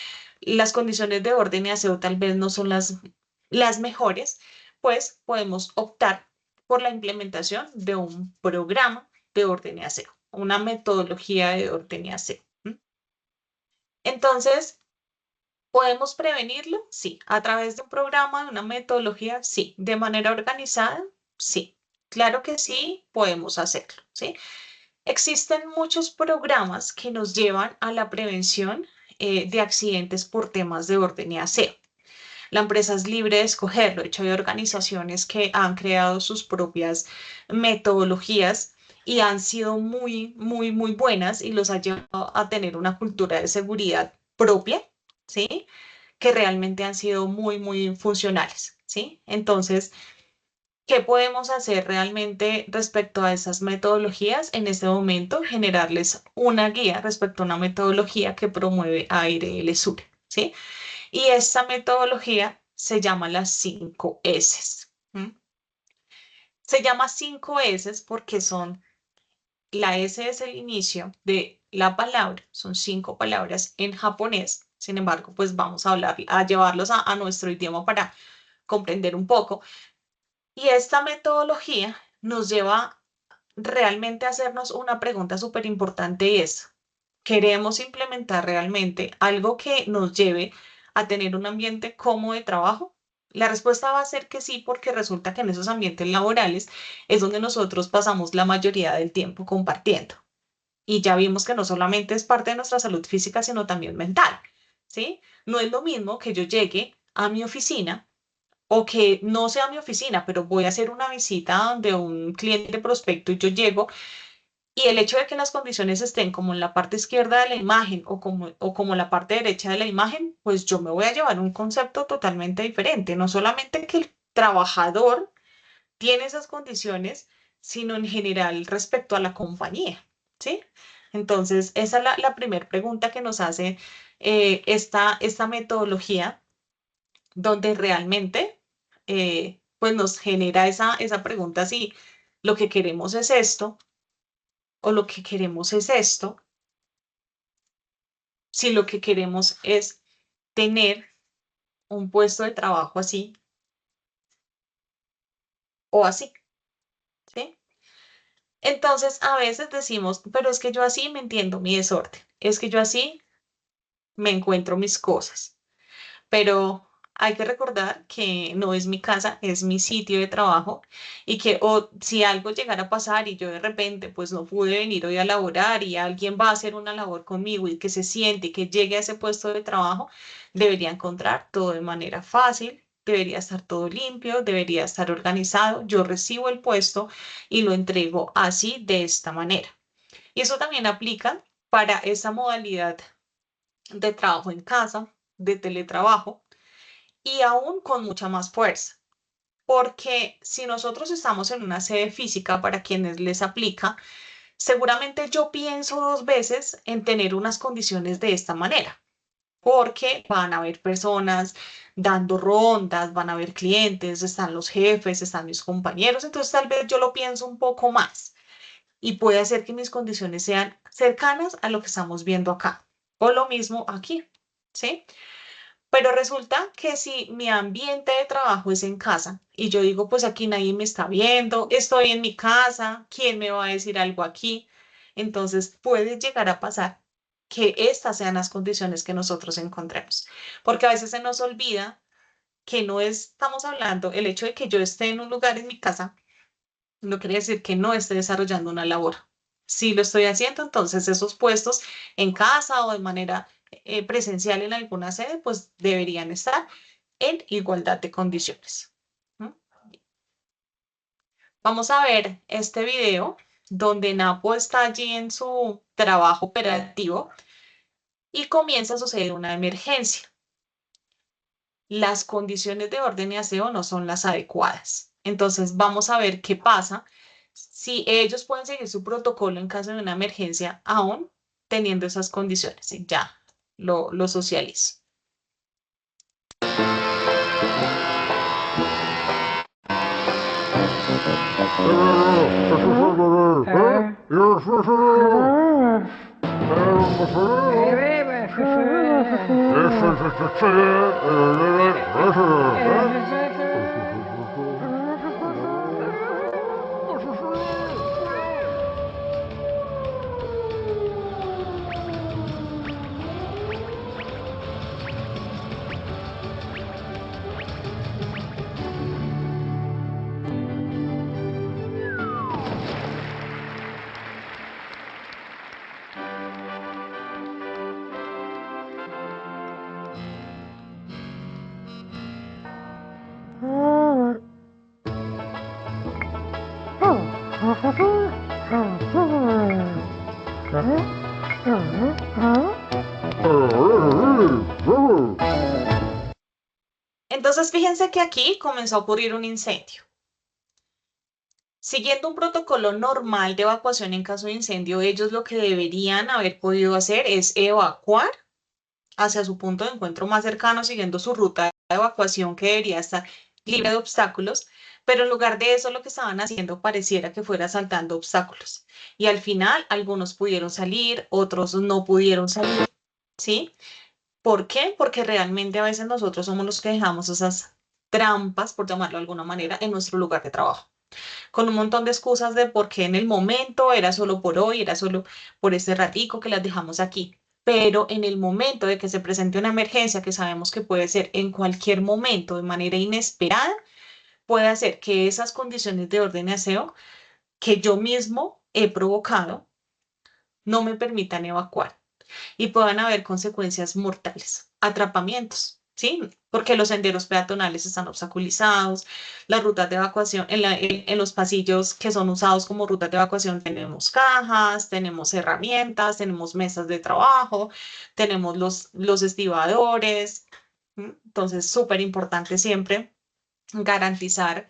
las condiciones de orden y aseo tal vez no son las mejores, pues podemos optar por la implementación de un programa de orden y aseo, una metodología de orden y aseo. Entonces, ¿podemos prevenirlo? Sí. ¿A través de un programa, de una metodología? Sí. ¿De manera organizada? Sí. Claro que sí, podemos hacerlo, ¿sí? Existen muchos programas que nos llevan a la prevención de accidentes por temas de orden y aseo. La empresa es libre de escogerlo. De hecho, hay organizaciones que han creado sus propias metodologías y han sido muy, muy, muy buenas y los ha llevado a tener una cultura de seguridad propia, ¿sí? Que realmente han sido muy, muy funcionales, ¿sí? Entonces, ¿qué podemos hacer realmente respecto a esas metodologías? En este momento, generarles una guía respecto a una metodología que promueve AIRL-SURE, ¿sí? Y esta metodología se llama las 5 S. ¿M? Se llama 5 S porque la S es el inicio de la palabra, son 5 palabras en japonés. Sin embargo, pues vamos a hablar, a llevarlos a nuestro idioma para comprender un poco. Y esta metodología nos lleva realmente a hacernos una pregunta súper importante y es, ¿queremos implementar realmente algo que nos lleve a tener un ambiente cómodo de trabajo? La respuesta va a ser que sí, porque resulta que en esos ambientes laborales es donde nosotros pasamos la mayoría del tiempo compartiendo. Y ya vimos que no solamente es parte de nuestra salud física, sino también mental, ¿sí? No es lo mismo que yo llegue a mi oficina o que no sea mi oficina, pero voy a hacer una visita de un cliente prospecto y yo llego y el hecho de que las condiciones estén como en la parte izquierda de la imagen o como en la parte derecha de la imagen, pues yo me voy a llevar un concepto totalmente diferente. No solamente que el trabajador tiene esas condiciones, sino en general respecto a la compañía, ¿sí? Entonces, esa es la primera pregunta que nos hace esta metodología, donde realmente pues nos genera esa pregunta si lo que queremos es esto o lo que queremos es esto, si lo que queremos es tener un puesto de trabajo así o así, ¿sí? Entonces, a veces decimos, pero es que yo así me entiendo mi desorden, es que yo así me encuentro mis cosas, pero hay que recordar que no es mi casa, es mi sitio de trabajo y que o si algo llegara a pasar y yo de repente pues no pude venir hoy a laborar y alguien va a hacer una labor conmigo y que se siente y que llegue a ese puesto de trabajo, debería encontrar todo de manera fácil debería estar todo limpio, debería estar organizado. Yo recibo el puesto y lo entrego así, de esta manera. Y eso también aplica para esa modalidad de trabajo en casa, de teletrabajo, y aún con mucha más fuerza. Porque si nosotros estamos en una sede física, para quienes les aplica, seguramente yo pienso dos veces en tener unas condiciones de esta manera, porque van a haber personas dando rondas, van a haber clientes, están los jefes, están mis compañeros, entonces tal vez yo lo pienso un poco más y puede hacer que mis condiciones sean cercanas a lo que estamos viendo acá, o lo mismo aquí, ¿sí? Pero resulta que si mi ambiente de trabajo es en casa y yo digo, pues aquí nadie me está viendo, estoy en mi casa, ¿quién me va a decir algo aquí? Entonces puede llegar a pasar que estas sean las condiciones que nosotros encontremos, porque a veces se nos olvida que no estamos hablando, el hecho de que yo esté en un lugar en mi casa no quiere decir que no esté desarrollando una labor. Si lo estoy haciendo, entonces esos puestos en casa o de manera presencial en alguna sede, pues deberían estar en igualdad de condiciones. ¿Mm? Vamos a ver este video donde Napo está allí en su trabajo operativo y comienza a suceder una emergencia. Las condiciones de orden y aseo no son las adecuadas. Entonces vamos a ver qué pasa si ellos pueden seguir su protocolo en caso de una emergencia, aún teniendo esas condiciones. Y ya lo socializo. Entonces, fíjense que aquí comenzó a ocurrir un incendio. Siguiendo un protocolo normal de evacuación en caso de incendio, ellos lo que deberían haber podido hacer es evacuar hacia su punto de encuentro más cercano, siguiendo su ruta de evacuación que debería estar libre de obstáculos, pero en lugar de eso lo que estaban haciendo pareciera que fuera saltando obstáculos. Y al final algunos pudieron salir, otros no pudieron salir, ¿sí? ¿Por qué? Porque realmente a veces nosotros somos los que dejamos esas trampas, por llamarlo de alguna manera, en nuestro lugar de trabajo, con un montón de excusas de por qué en el momento era solo por hoy, era solo por este ratico que las dejamos aquí. Pero en el momento de que se presente una emergencia, que sabemos que puede ser en cualquier momento de manera inesperada, puede hacer que esas condiciones de orden y aseo que yo mismo he provocado no me permitan evacuar y puedan haber consecuencias mortales, atrapamientos, ¿sí? Porque los senderos peatonales están obstaculizados, las rutas de evacuación, en los pasillos que son usados como rutas de evacuación tenemos cajas, tenemos herramientas, tenemos mesas de trabajo, tenemos los estibadores. Entonces, súper importante siempre garantizar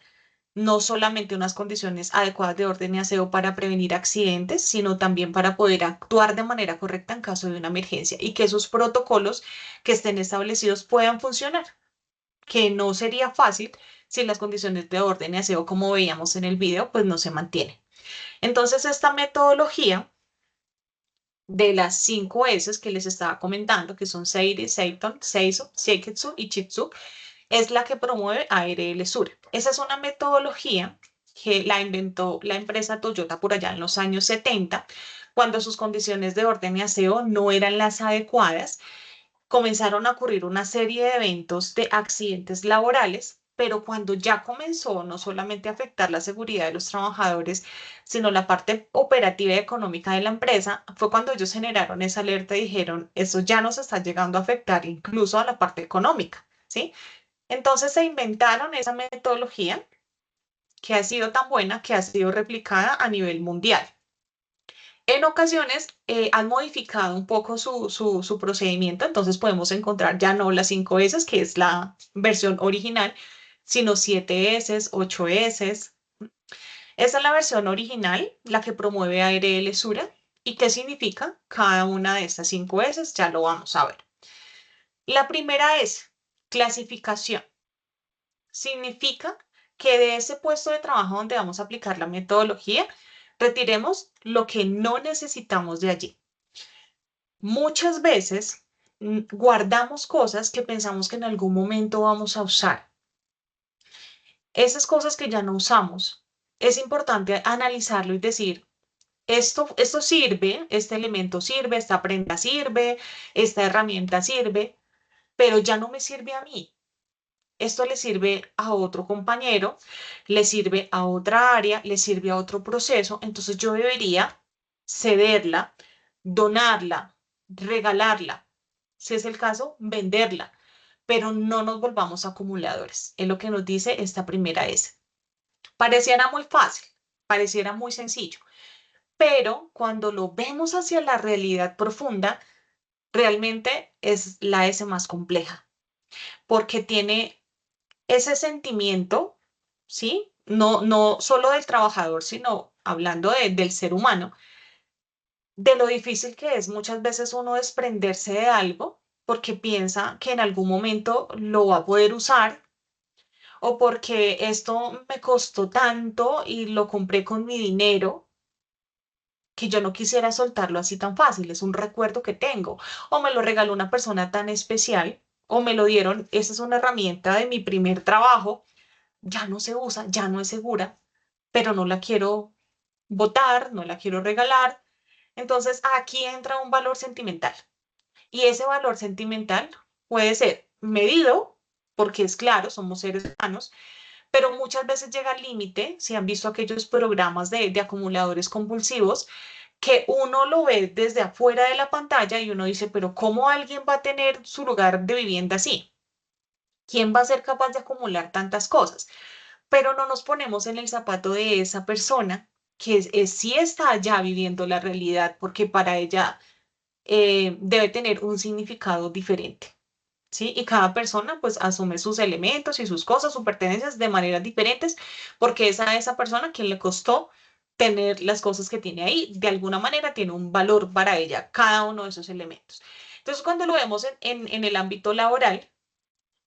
no solamente unas condiciones adecuadas de orden y aseo para prevenir accidentes, sino también para poder actuar de manera correcta en caso de una emergencia y que esos protocolos que estén establecidos puedan funcionar, que no sería fácil si las condiciones de orden y aseo, como veíamos en el video, pues no se mantienen. Entonces, esta metodología de las 5 S que les estaba comentando, que son Seiri, Seiton, Seiso, Seiketsu y Chitsu, es la que promueve ARL Sur. Esa es una metodología que la inventó la empresa Toyota por allá en los años 70, cuando sus condiciones de orden y aseo no eran las adecuadas. Comenzaron a ocurrir una serie de eventos de accidentes laborales, pero cuando ya comenzó no solamente a afectar la seguridad de los trabajadores, sino la parte operativa y económica de la empresa, fue cuando ellos generaron esa alerta y dijeron, eso ya nos está llegando a afectar incluso a la parte económica, ¿sí? Entonces se inventaron esa metodología que ha sido tan buena que ha sido replicada a nivel mundial. En ocasiones han modificado un poco su procedimiento, entonces podemos encontrar ya no las 5 S, que es la versión original, sino 7 S, 8 S. Esa es la versión original, la que promueve ARL Sura. ¿Y qué significa cada una de estas 5 S? Ya lo vamos a ver. La primera es clasificación. Significa que de ese puesto de trabajo donde vamos a aplicar la metodología, retiremos lo que no necesitamos de allí. Muchas veces guardamos cosas que pensamos que en algún momento vamos a usar. Esas cosas que ya no usamos, es importante analizarlo y decir, esto sirve, este elemento sirve, esta prenda sirve, esta herramienta sirve, pero ya no me sirve a mí. Esto le sirve a otro compañero, le sirve a otra área, le sirve a otro proceso, entonces yo debería cederla, donarla, regalarla, si es el caso, venderla, pero no nos volvamos acumuladores. Es lo que nos dice esta primera S. Pareciera muy fácil, pareciera muy sencillo, pero cuando lo vemos hacia la realidad profunda, realmente es la S más compleja, porque tiene ese sentimiento, ¿sí? No solo del trabajador, sino hablando del ser humano, de lo difícil que es muchas veces uno desprenderse de algo porque piensa que en algún momento lo va a poder usar o porque esto me costó tanto y lo compré con mi dinero que yo no quisiera soltarlo así tan fácil, es un recuerdo que tengo, o me lo regaló una persona tan especial, o me lo dieron, esa es una herramienta de mi primer trabajo, ya no se usa, ya no es segura, pero no la quiero botar, no la quiero regalar. Entonces aquí entra un valor sentimental y ese valor sentimental puede ser medido, porque es claro, somos seres humanos, pero muchas veces llega al límite, si han visto aquellos programas de acumuladores compulsivos, que uno lo ve desde afuera de la pantalla y uno dice, pero ¿cómo alguien va a tener su lugar de vivienda así? ¿Quién va a ser capaz de acumular tantas cosas? Pero no nos ponemos en el zapato de esa persona que sí está ya viviendo la realidad, porque para ella debe tener un significado diferente, ¿sí? Y cada persona pues asume sus elementos y sus cosas, sus pertenencias de maneras diferentes, porque es a esa persona quien le costó tener las cosas que tiene ahí, de alguna manera tiene un valor para ella, cada uno de esos elementos. Entonces, cuando lo vemos en el ámbito laboral,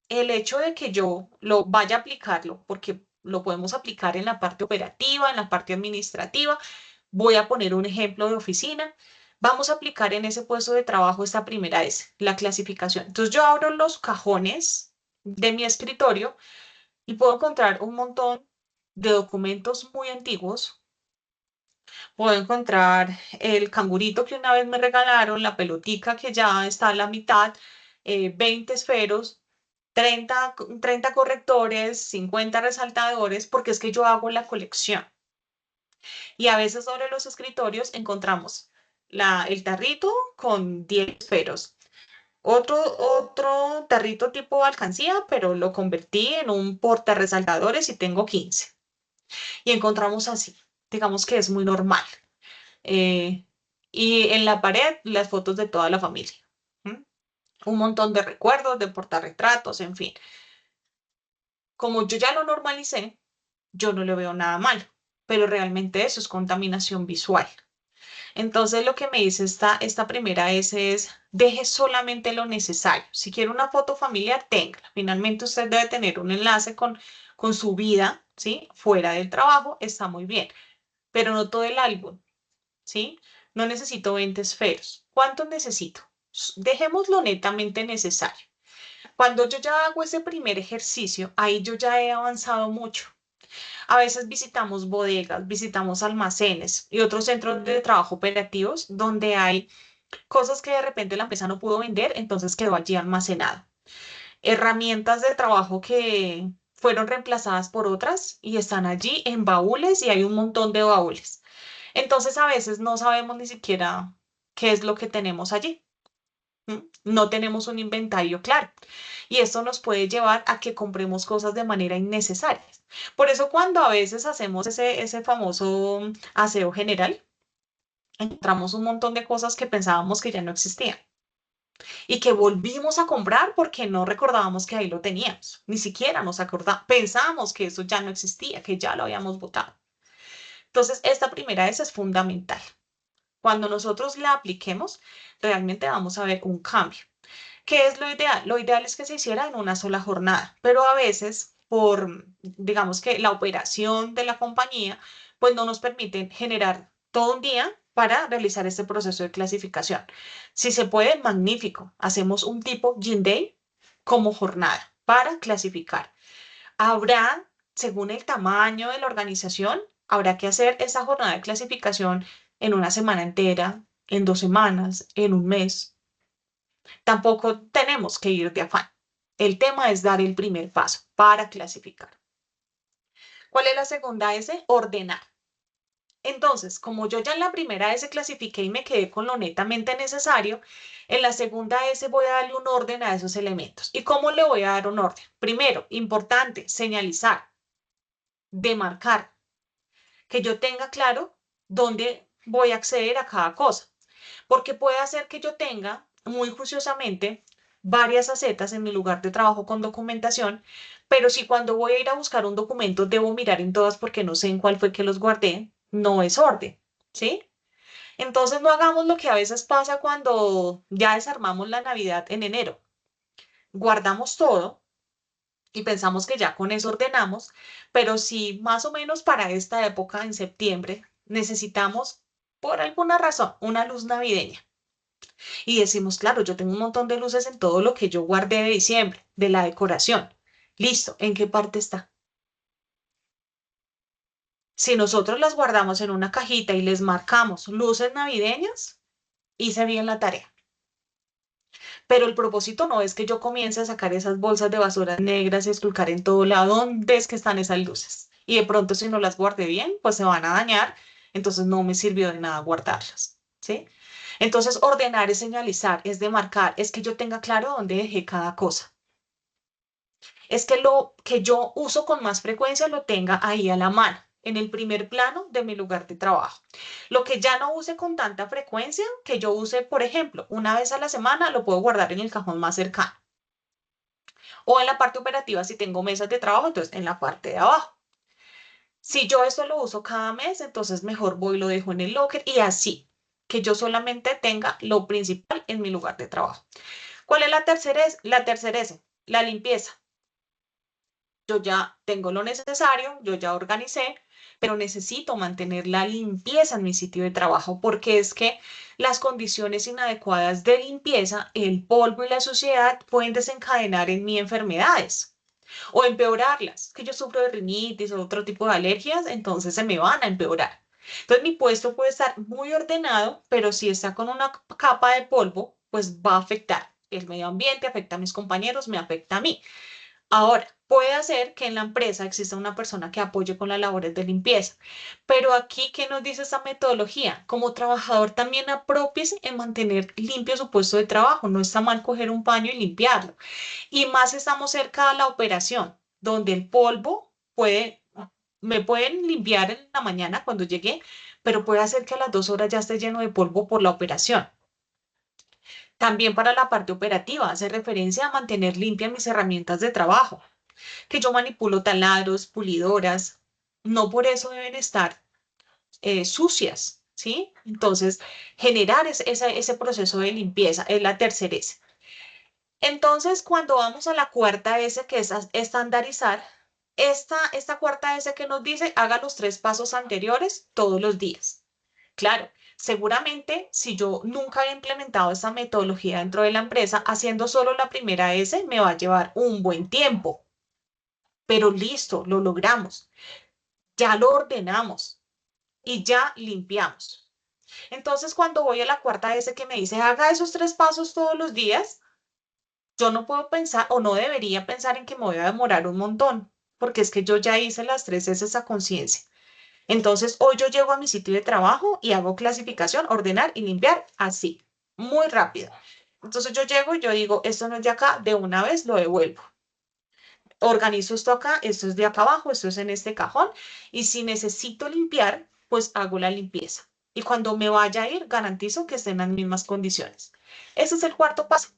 el hecho de que yo lo vaya a aplicarlo, porque lo podemos aplicar en la parte operativa, en la parte administrativa, voy a poner un ejemplo de oficina, vamos a aplicar en ese puesto de trabajo esta primera es la clasificación. Entonces yo abro los cajones de mi escritorio y puedo encontrar un montón de documentos muy antiguos. Puedo encontrar el cangurito que una vez me regalaron, la pelotica que ya está a la mitad, 20 esferos, 30 correctores, 50 resaltadores, porque es que yo hago la colección. Y a veces sobre los escritorios encontramos el tarrito con 10 esferos. Otro tarrito tipo alcancía, pero lo convertí en un portarresaltadores y tengo 15. Y encontramos así, digamos que es muy normal. Eh, y en la pared las fotos de toda la familia. ¿M? Un montón de recuerdos, de portarretratos, en fin. Como yo ya lo normalicé, yo no le veo nada malo, pero realmente eso es contaminación visual. Entonces lo que me dice esta primera es, deje solamente lo necesario. Si quiere una foto familiar, téngala. Finalmente usted debe tener un enlace con su vida, ¿sí? Fuera del trabajo, está muy bien, pero no todo el álbum, ¿sí? No necesito 20 esferos. ¿Cuántos necesito? Dejémoslo netamente necesario. Cuando yo ya hago ese primer ejercicio, ahí yo ya he avanzado mucho. A veces visitamos bodegas, visitamos almacenes y otros centros de trabajo operativos donde hay cosas que de repente la empresa no pudo vender, entonces quedó allí almacenado. Herramientas de trabajo que fueron reemplazadas por otras y están allí en baúles y hay un montón de baúles. Entonces a veces no sabemos ni siquiera qué es lo que tenemos allí. No tenemos un inventario claro. Y esto nos puede llevar a que compremos cosas de manera innecesaria. Por eso cuando a veces hacemos ese famoso aseo general, encontramos un montón de cosas que pensábamos que ya no existían y que volvimos a comprar porque no recordábamos que ahí lo teníamos. Ni siquiera nos acordábamos, pensábamos que eso ya no existía, que ya lo habíamos botado. Entonces, esta primera vez es fundamental. Cuando nosotros la apliquemos, realmente vamos a ver un cambio. ¿Qué es lo ideal? Lo ideal es que se hiciera en una sola jornada, pero a veces digamos que la operación de la compañía, pues no nos permite generar todo un día para realizar este proceso de clasificación. Si se puede, magnífico. Hacemos un tipo Gym Day como jornada para clasificar. Habrá, según el tamaño de la organización, habrá que hacer esa jornada de clasificación en una semana entera, en 2 semanas, en un mes. Tampoco tenemos que ir de afán. El tema es dar el primer paso para clasificar. ¿Cuál es la segunda S? Ordenar. Entonces, como yo ya en la primera S clasifiqué y me quedé con lo netamente necesario, en la segunda S voy a darle un orden a esos elementos. ¿Y cómo le voy a dar un orden? Primero, importante, señalizar, demarcar, que yo tenga claro dónde voy a acceder a cada cosa. Porque puede hacer que yo tenga muy juiciosamente varias acetas en mi lugar de trabajo con documentación, pero si cuando voy a ir a buscar un documento debo mirar en todas porque no sé en cuál fue que los guardé, no es orden, ¿sí? Entonces no hagamos lo que a veces pasa cuando ya desarmamos la Navidad en enero. Guardamos todo y pensamos que ya con eso ordenamos, pero si más o menos para esta época, en septiembre, necesitamos, por alguna razón, una luz navideña. Y decimos, claro, yo tengo un montón de luces en todo lo que yo guardé de diciembre, de la decoración. Listo, ¿en qué parte está? Si nosotros las guardamos en una cajita y les marcamos luces navideñas, hice bien la tarea. Pero el propósito no es que yo comience a sacar esas bolsas de basura negras y esculcar en todo lado dónde es que están esas luces. Y de pronto si no las guardé bien, pues se van a dañar, entonces no me sirvió de nada guardarlas, ¿sí? Entonces ordenar es señalizar, es demarcar, es que yo tenga claro dónde dejé cada cosa. Es que lo que yo uso con más frecuencia lo tenga ahí a la mano, en el primer plano de mi lugar de trabajo. Lo que ya no use con tanta frecuencia, que yo use, por ejemplo, una vez a la semana, lo puedo guardar en el cajón más cercano. O en la parte operativa, si tengo mesas de trabajo, entonces en la parte de abajo. Si yo esto lo uso cada mes, entonces mejor voy y lo dejo en el locker y así, que yo solamente tenga lo principal en mi lugar de trabajo. ¿Cuál es la tercera? La tercera es la limpieza. Yo ya tengo lo necesario, yo ya organicé, pero necesito mantener la limpieza en mi sitio de trabajo porque es que las condiciones inadecuadas de limpieza, el polvo y la suciedad pueden desencadenar en mí enfermedades o empeorarlas, que yo sufro de rinitis o otro tipo de alergias, entonces se me van a empeorar. Entonces mi puesto puede estar muy ordenado, pero si está con una capa de polvo, pues va a afectar el medio ambiente, afecta a mis compañeros, me afecta a mí. Ahora, puede hacer que en la empresa exista una persona que apoye con las labores de limpieza, pero aquí, ¿qué nos dice esta metodología? Como trabajador también apropiese en mantener limpio su puesto de trabajo. No está mal coger un paño y limpiarlo. Y más estamos cerca de la operación, donde el polvo me pueden limpiar en la mañana cuando llegue, pero puede hacer que a las 2 horas ya esté lleno de polvo por la operación. También para la parte operativa, hace referencia a mantener limpias mis herramientas de trabajo, que yo manipulo taladros, pulidoras, no por eso deben estar sucias, ¿sí? Entonces, generar ese proceso de limpieza es la tercera S. Entonces, cuando vamos a la cuarta S, que es estandarizar, esta cuarta S que nos dice, haga los 3 pasos anteriores todos los días. Claro, seguramente si yo nunca he implementado esta metodología dentro de la empresa, haciendo solo la primera S me va a llevar un buen tiempo, pero listo, lo logramos, ya lo ordenamos y ya limpiamos. Entonces, cuando voy a la cuarta S que me dice, haga esos 3 pasos todos los días, yo no puedo pensar o no debería pensar en que me voy a demorar un montón, porque es que yo ya hice las 3 S a conciencia. Entonces, hoy yo llego a mi sitio de trabajo y hago clasificación, ordenar y limpiar así, muy rápido. Entonces yo llego y yo digo, esto no es de acá, de una vez lo devuelvo. Organizo esto acá, esto es de acá abajo, esto es en este cajón, y si necesito limpiar, pues hago la limpieza. Y cuando me vaya a ir, garantizo que estén en las mismas condiciones. Ese es el cuarto paso.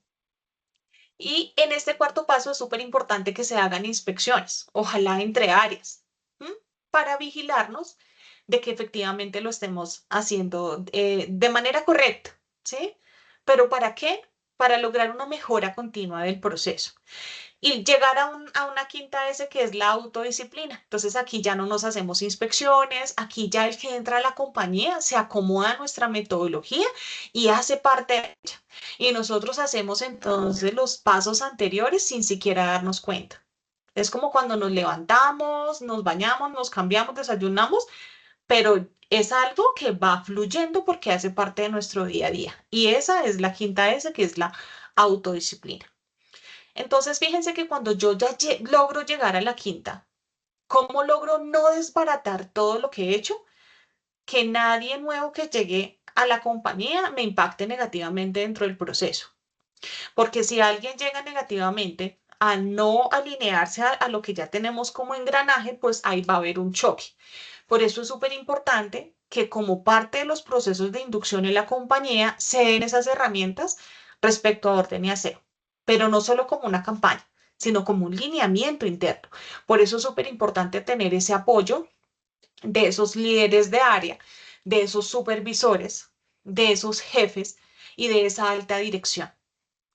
Y en este cuarto paso es súper importante que se hagan inspecciones, ojalá entre áreas, ¿m? Para vigilarnos de que efectivamente lo estemos haciendo de manera correcta, ¿sí? ¿Pero para qué? Para lograr una mejora continua del proceso y llegar a una quinta S que es la autodisciplina. Entonces aquí ya no nos hacemos inspecciones, aquí ya el que entra a la compañía se acomoda a nuestra metodología y hace parte de ella. Y nosotros hacemos entonces los pasos anteriores sin siquiera darnos cuenta. Es como cuando nos levantamos, nos bañamos, nos cambiamos, desayunamos, pero es algo que va fluyendo porque hace parte de nuestro día a día. Y esa es la quinta S, que es la autodisciplina. Entonces, fíjense que cuando yo ya logro llegar a la quinta, ¿cómo logro no desbaratar todo lo que he hecho? Que nadie nuevo que llegue a la compañía me impacte negativamente dentro del proceso. Porque si alguien llega negativamente a no alinearse a lo que ya tenemos como engranaje, pues ahí va a haber un choque. Por eso es súper importante que como parte de los procesos de inducción en la compañía se den esas herramientas respecto a orden y aseo, pero no solo como una campaña, sino como un lineamiento interno. Por eso es súper importante tener ese apoyo de esos líderes de área, de esos supervisores, de esos jefes y de esa alta dirección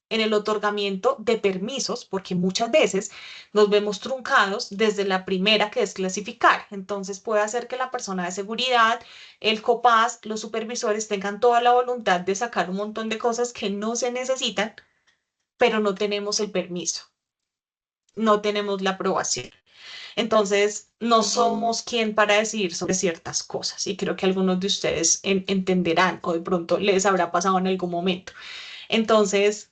en el otorgamiento de permisos, porque muchas veces nos vemos truncados desde la primera que es clasificar. Entonces puede hacer que la persona de seguridad, el COPAS, los supervisores tengan toda la voluntad de sacar un montón de cosas que no se necesitan, pero no tenemos el permiso, no tenemos la aprobación. Entonces, no somos quien para decidir sobre ciertas cosas y creo que algunos de ustedes entenderán o de pronto les habrá pasado en algún momento. Entonces,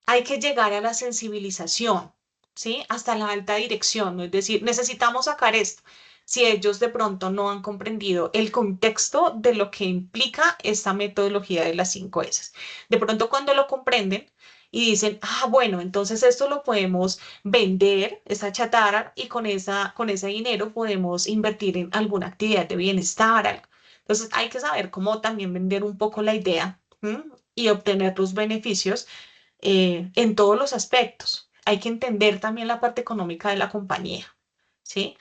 hay que llegar a la sensibilización, ¿sí? Hasta la alta dirección, ¿no? Es decir, necesitamos sacar esto. Si ellos de pronto no han comprendido el contexto de lo que implica esta metodología de las 5 S. De pronto cuando lo comprenden y dicen, ah, bueno, entonces esto lo podemos vender, esa chatarra, y con ese dinero podemos invertir en alguna actividad de bienestar, algo. Entonces hay que saber cómo también vender un poco la idea, ¿m? Y obtener los beneficios en todos los aspectos. Hay que entender también la parte económica de la compañía, ¿sí?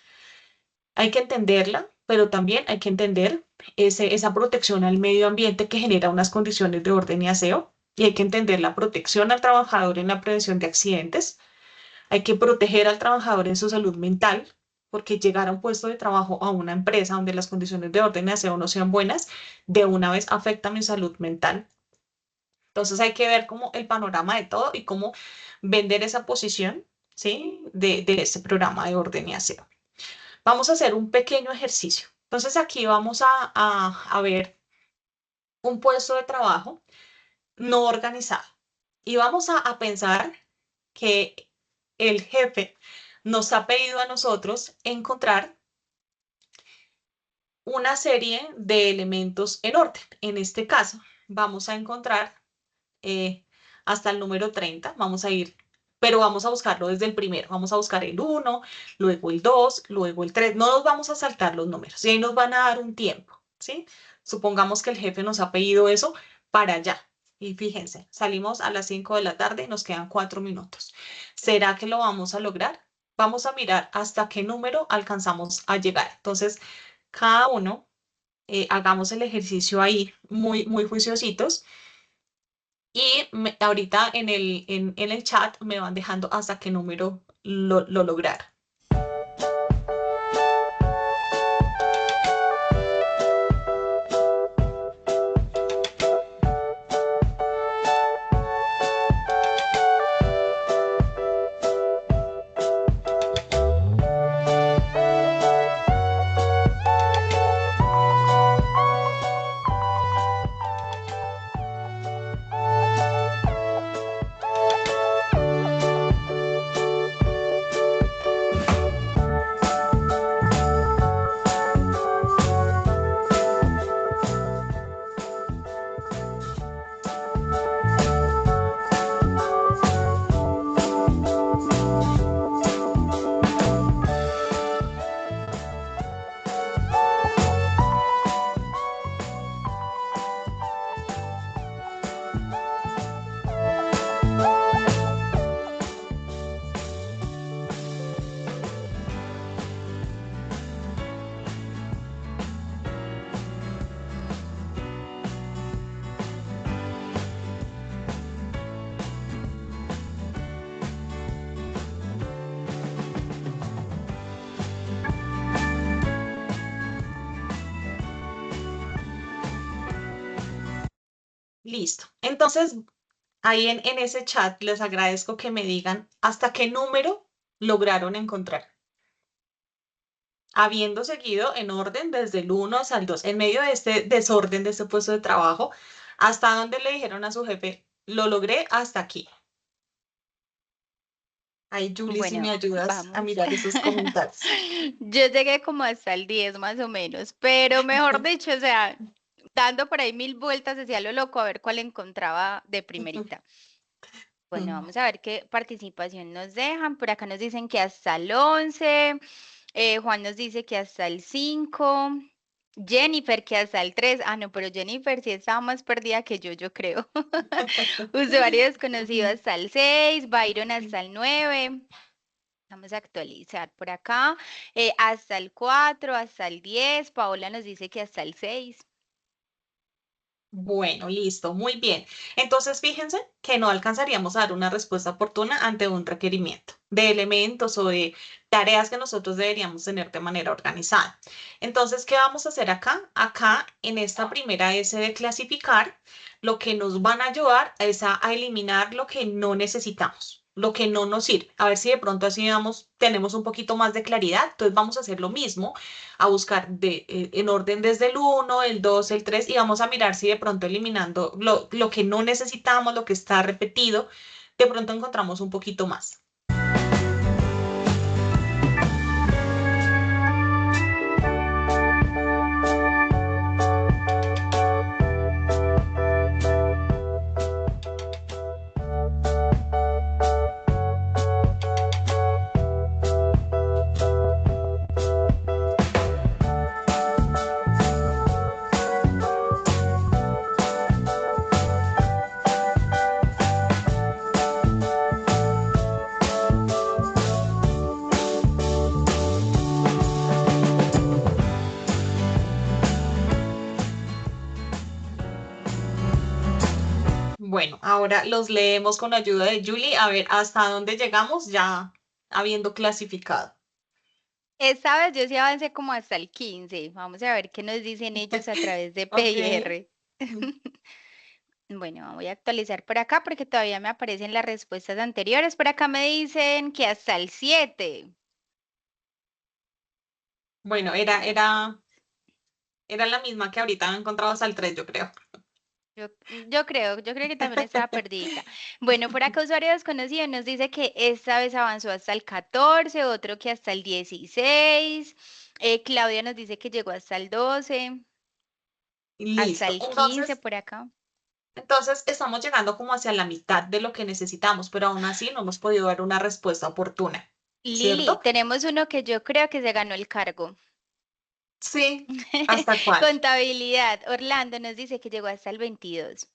Hay que entenderla, pero también hay que entender esa protección al medio ambiente que genera unas condiciones de orden y aseo. Y hay que entender la protección al trabajador en la prevención de accidentes. Hay que proteger al trabajador en su salud mental, porque llegar a un puesto de trabajo a una empresa donde las condiciones de orden y aseo no sean buenas, de una vez afecta mi salud mental. Entonces hay que ver como el panorama de todo y cómo vender esa posición, ¿sí? De ese programa de orden y aseo. Vamos a hacer un pequeño ejercicio. Entonces aquí vamos a ver un puesto de trabajo no organizado y vamos a pensar que el jefe nos ha pedido a nosotros encontrar una serie de elementos en orden. En este caso, vamos a encontrar eh, hasta el número 30. Vamos a ir, pero vamos a buscarlo desde el primero. Vamos a buscar el 1, luego el 2, luego el 3. No nos vamos a saltar los números y ahí nos van a dar un tiempo, ¿sí? Supongamos que el jefe nos ha pedido eso para allá. Y fíjense, salimos a las 5 de la tarde y nos quedan 4 minutos. ¿Será que lo vamos a lograr? Vamos a mirar hasta qué número alcanzamos a llegar. Entonces, cada uno, hagamos el ejercicio ahí muy, muy juiciositos y ahorita en el chat me van dejando hasta qué número lo lograron. Listo. Entonces, ahí en ese chat les agradezco que me digan hasta qué número lograron encontrar, habiendo seguido en orden desde el 1 hasta el 2, en medio de este desorden de este puesto de trabajo, hasta donde le dijeron a su jefe, lo logré hasta aquí. Ahí, Julie, si me Bueno, ayudas a vamos. mirar esos comentarios. Yo llegué como hasta el 10 más o menos, pero mejor dicho, o sea, dando por ahí 1000 vueltas hacia lo loco a ver cuál encontraba de primerita. Bueno, vamos a ver qué participación nos dejan. Por acá nos dicen que hasta el 11. Juan nos dice que hasta el 5. Jennifer que hasta el 3. Ah, no, pero Jennifer sí estaba más perdida que yo creo. Usuario desconocido hasta el 6. Byron hasta el 9. Vamos a actualizar por acá. Hasta el 4, hasta el 10. Paola nos dice que hasta el 6. Bueno, listo, muy bien. Entonces, fíjense que no alcanzaríamos a dar una respuesta oportuna ante un requerimiento de elementos o de tareas que nosotros deberíamos tener de manera organizada. Entonces, ¿qué vamos a hacer acá? Acá, en esta primera S de clasificar, lo que nos van a ayudar es a eliminar lo que no necesitamos, lo que no nos sirve. A ver si de pronto así tenemos un poquito más de claridad. Entonces, vamos a hacer lo mismo a buscar en orden desde el 1, el 2, el 3 y vamos a mirar si de pronto eliminando lo que no necesitamos, lo que está repetido, de pronto encontramos un poquito más. Bueno, ahora los leemos con ayuda de Julie, a ver hasta dónde llegamos ya habiendo clasificado. Esta vez yo sí avancé como hasta el 15. Vamos a ver qué nos dicen ellos a través de Ok. PIR. Bueno, voy a actualizar por acá porque todavía me aparecen las respuestas anteriores. Por acá me dicen que hasta el 7. Bueno, era la misma que ahorita encontramos al 3, yo creo. Yo creo que también estaba perdida. Bueno, por acá usuario desconocido nos dice que esta vez avanzó hasta el 14, otro que hasta el 16. Claudia nos dice que llegó hasta el 12, hasta Listo. el 15 por acá. Entonces estamos llegando como hacia la mitad de lo que necesitamos, pero aún así no hemos podido dar una respuesta oportuna, Lili, ¿cierto? tenemos uno que yo creo que se ganó el cargo. Sí. ¿Hasta cuál? Contabilidad. Orlando nos dice que llegó hasta el 22.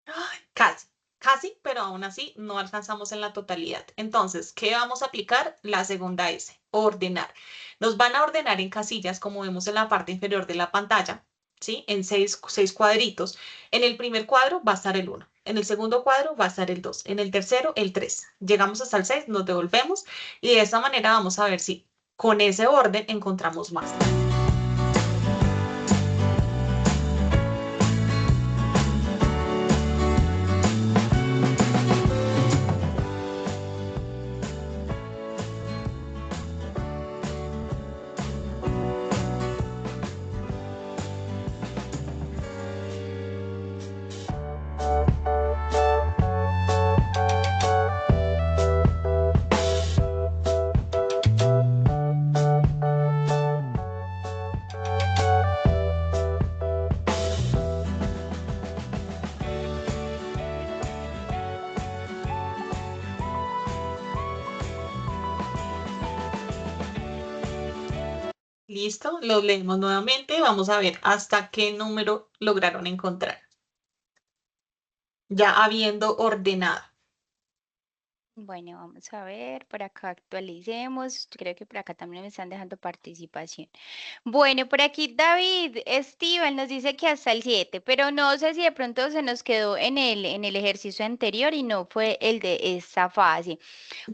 ¡Ay! Casi, casi, pero aún así no alcanzamos en la totalidad. Entonces, ¿qué vamos a aplicar? La segunda S, ordenar. Nos van a ordenar en casillas, como vemos en la parte inferior de la pantalla, ¿sí? En seis cuadritos. En el primer cuadro va a estar el 1. En el segundo cuadro va a estar el 2. En el tercero, el 3. Llegamos hasta el 6, nos devolvemos y de esta manera vamos a ver si con ese orden encontramos más. Listo, lo leemos nuevamente. Vamos a ver hasta qué número lograron encontrar. Ya habiendo ordenado. Bueno, vamos a ver, por acá actualicemos. Creo que por acá también me están dejando participación. Bueno, por aquí David Steven nos dice que hasta el 7, pero no sé si de pronto se nos quedó en el ejercicio anterior y no fue el de esta fase.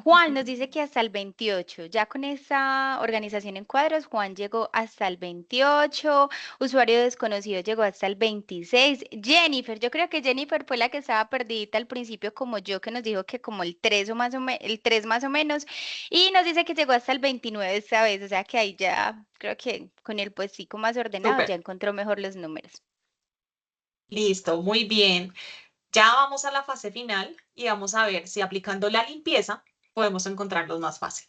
Juan nos dice que hasta el 28. Ya con esa organización en cuadros, Juan llegó hasta el 28. Usuario desconocido llegó hasta el 26. Jennifer, yo creo que Jennifer fue la que estaba perdidita al principio como yo, que nos dijo que como el 3 o más o menos, el 3 más o menos. Y nos dice que llegó hasta el 29 esta vez. O sea que ahí ya creo que con el puestico más ordenado Súper. ya encontró mejor los números. Listo, muy bien. Ya vamos a la fase final y vamos a ver si aplicando la limpieza podemos encontrarlos más fácil.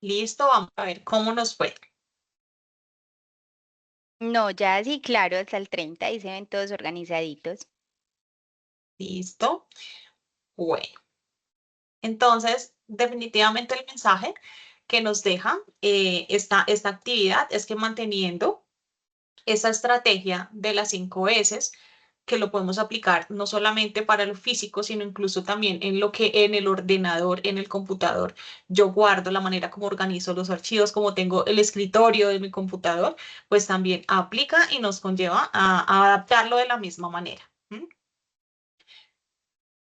Listo, vamos a ver cómo nos fue. No, ya sí, claro, hasta el 30 y se ven todos organizaditos. Listo. Bueno, entonces definitivamente el mensaje que nos deja esta actividad es que manteniendo esa estrategia de las 5 S, que lo podemos aplicar no solamente para lo físico, sino incluso también en lo que en el ordenador, en el computador, yo guardo la manera como organizo los archivos, como tengo el escritorio de mi computador, pues también aplica y nos conlleva a adaptarlo de la misma manera. ¿M?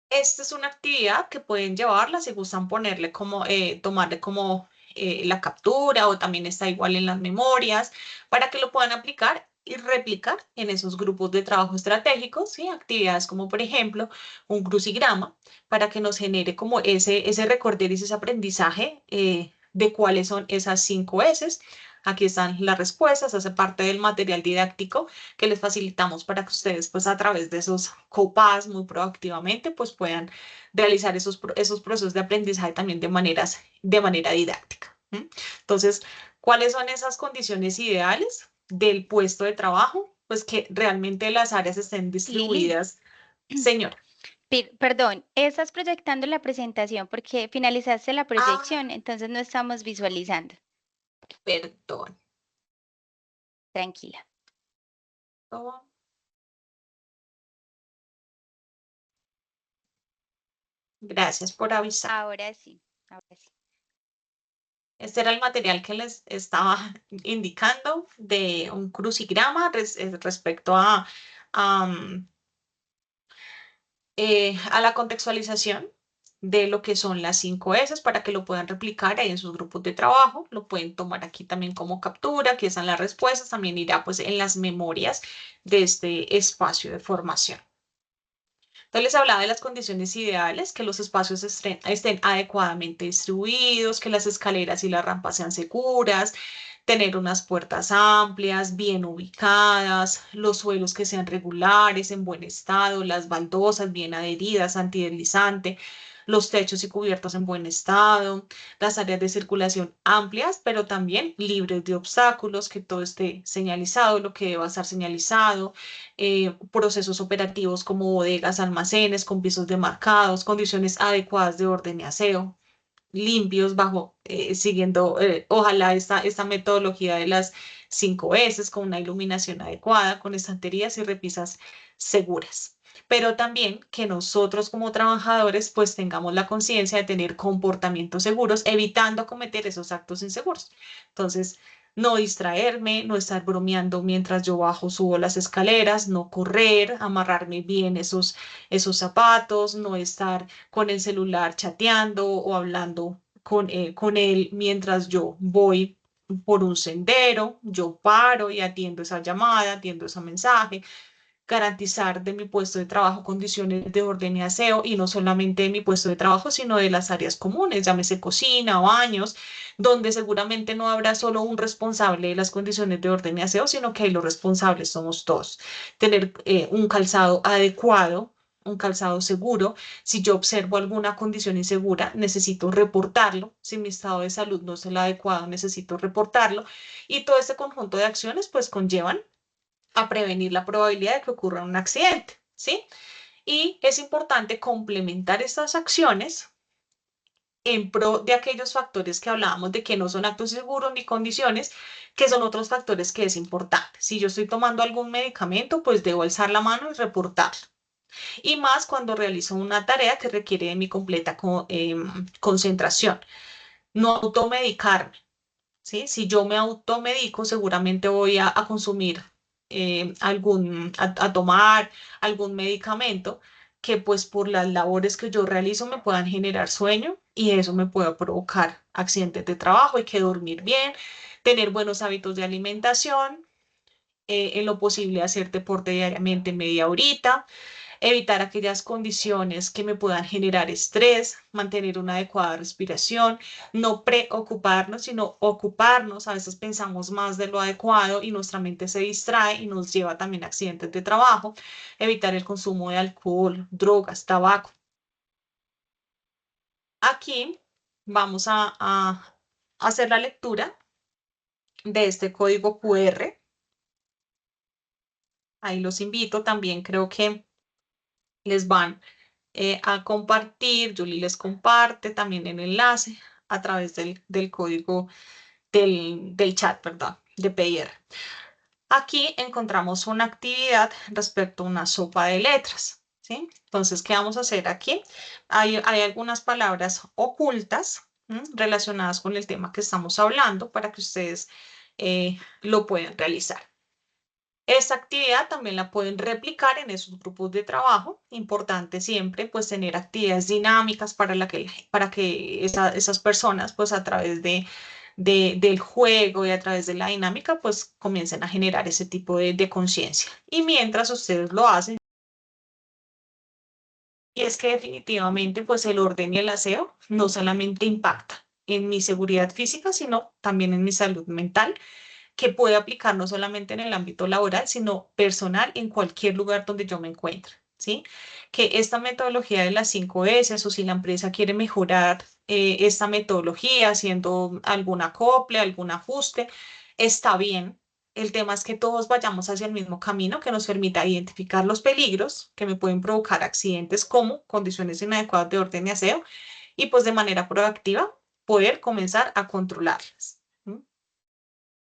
Esta es una actividad que pueden llevarla si gustan ponerle como, tomarle como la captura o también está igual en las memorias para que lo puedan aplicar y replicar en esos grupos de trabajo estratégicos, ¿sí? Actividades como por ejemplo un crucigrama para que nos genere como ese recorder y ese aprendizaje de cuáles son esas 5 S. Aquí están las respuestas, hace parte del material didáctico que les facilitamos para que ustedes pues a través de esos copas muy proactivamente pues puedan realizar esos procesos de aprendizaje también de manera didáctica. ¿M? Entonces, ¿cuáles son esas condiciones ideales del puesto de trabajo? Pues que realmente las áreas estén Lili. distribuidas. Señora. Perdón, estás proyectando la presentación porque finalizaste la Ah, proyección, entonces no estamos visualizando. perdón. Tranquila. Gracias por avisar. Ahora sí, ahora sí. Este era el material que les estaba indicando de un crucigrama respecto a la contextualización de lo que son las 5 S para que lo puedan replicar ahí en sus grupos de trabajo. Lo pueden tomar aquí también como captura, aquí están las respuestas, también irá pues en las memorias de este espacio de formación. Entonces les hablaba de las condiciones ideales, que los espacios estén adecuadamente distribuidos, que las escaleras y las rampas sean seguras, tener unas puertas amplias, bien ubicadas, los suelos que sean regulares, en buen estado, las baldosas bien adheridas, antideslizante, los techos y cubiertos en buen estado, las áreas de circulación amplias, pero también libres de obstáculos, que todo esté señalizado, lo que deba estar señalizado, procesos operativos como bodegas, almacenes con pisos demarcados, condiciones adecuadas de orden y aseo, limpios siguiendo, ojalá esta metodología de las 5 S con una iluminación adecuada, con estanterías y repisas seguras. Pero también que nosotros como trabajadores pues tengamos la conciencia de tener comportamientos seguros, evitando cometer esos actos inseguros. Entonces, no distraerme, no estar bromeando mientras yo bajo, subo las escaleras, no correr, amarrarme bien esos zapatos, no estar con el celular chateando o hablando con él mientras yo voy por un sendero, yo paro y atiendo esa llamada, atiendo ese mensaje. garantizar de mi puesto de trabajo condiciones de orden y aseo, y no solamente de mi puesto de trabajo, sino de las áreas comunes, llámese cocina, baños, donde seguramente no habrá solo un responsable de las condiciones de orden y aseo, sino que ahí los responsables somos todos. Tener un calzado adecuado, un calzado seguro. Si yo observo alguna condición insegura, necesito reportarlo. Si mi estado de salud no es el adecuado, necesito reportarlo. Y todo este conjunto de acciones pues conllevan a prevenir la probabilidad de que ocurra un accidente, ¿sí? Y es importante complementar estas acciones en pro de aquellos factores que hablábamos de que no son actos seguros ni condiciones, que son otros factores que es importante. Si yo estoy tomando algún medicamento, pues debo alzar la mano y reportarlo. Y más cuando realizo una tarea que requiere de mi completa concentración. No automedicarme, ¿sí? Si yo me automedico, seguramente voy a consumir a tomar algún medicamento que pues por las labores que yo realizo me puedan generar sueño y eso me pueda provocar accidentes de trabajo. Hay que dormir bien, tener buenos hábitos de alimentación, en lo posible hacer deporte diariamente media horita, evitar aquellas condiciones que me puedan generar estrés, mantener una adecuada respiración, no preocuparnos, sino ocuparnos. A veces pensamos más de lo adecuado y nuestra mente se distrae y nos lleva también a accidentes de trabajo, evitar el consumo de alcohol, drogas, tabaco. Aquí vamos a hacer la lectura de este código QR. Ahí los invito, también creo que les van a compartir. Julie les comparte también el enlace a través del código del chat, perdón, de PR. Aquí encontramos una actividad respecto a una sopa de letras, ¿sí? Entonces, ¿qué vamos a hacer aquí? Hay algunas palabras ocultas relacionadas con el tema que estamos hablando para que ustedes lo puedan realizar. Esta actividad también la pueden replicar en esos grupos de trabajo. Importante siempre pues tener actividades dinámicas para que esas personas pues a través del juego y a través de la dinámica pues comiencen a generar ese tipo de conciencia. Y mientras ustedes lo hacen, y es que definitivamente pues el orden y el aseo no solamente impacta en mi seguridad física, sino también en mi salud mental, que puede aplicar no solamente en el ámbito laboral, sino personal en cualquier lugar donde yo me encuentre, ¿sí? Que esta metodología de las 5S, o si la empresa quiere mejorar esta metodología haciendo algún acople, algún ajuste, está bien. El tema es que todos vayamos hacia el mismo camino que nos permita identificar los peligros que me pueden provocar accidentes como condiciones inadecuadas de orden y aseo y pues de manera proactiva poder comenzar a controlarlas.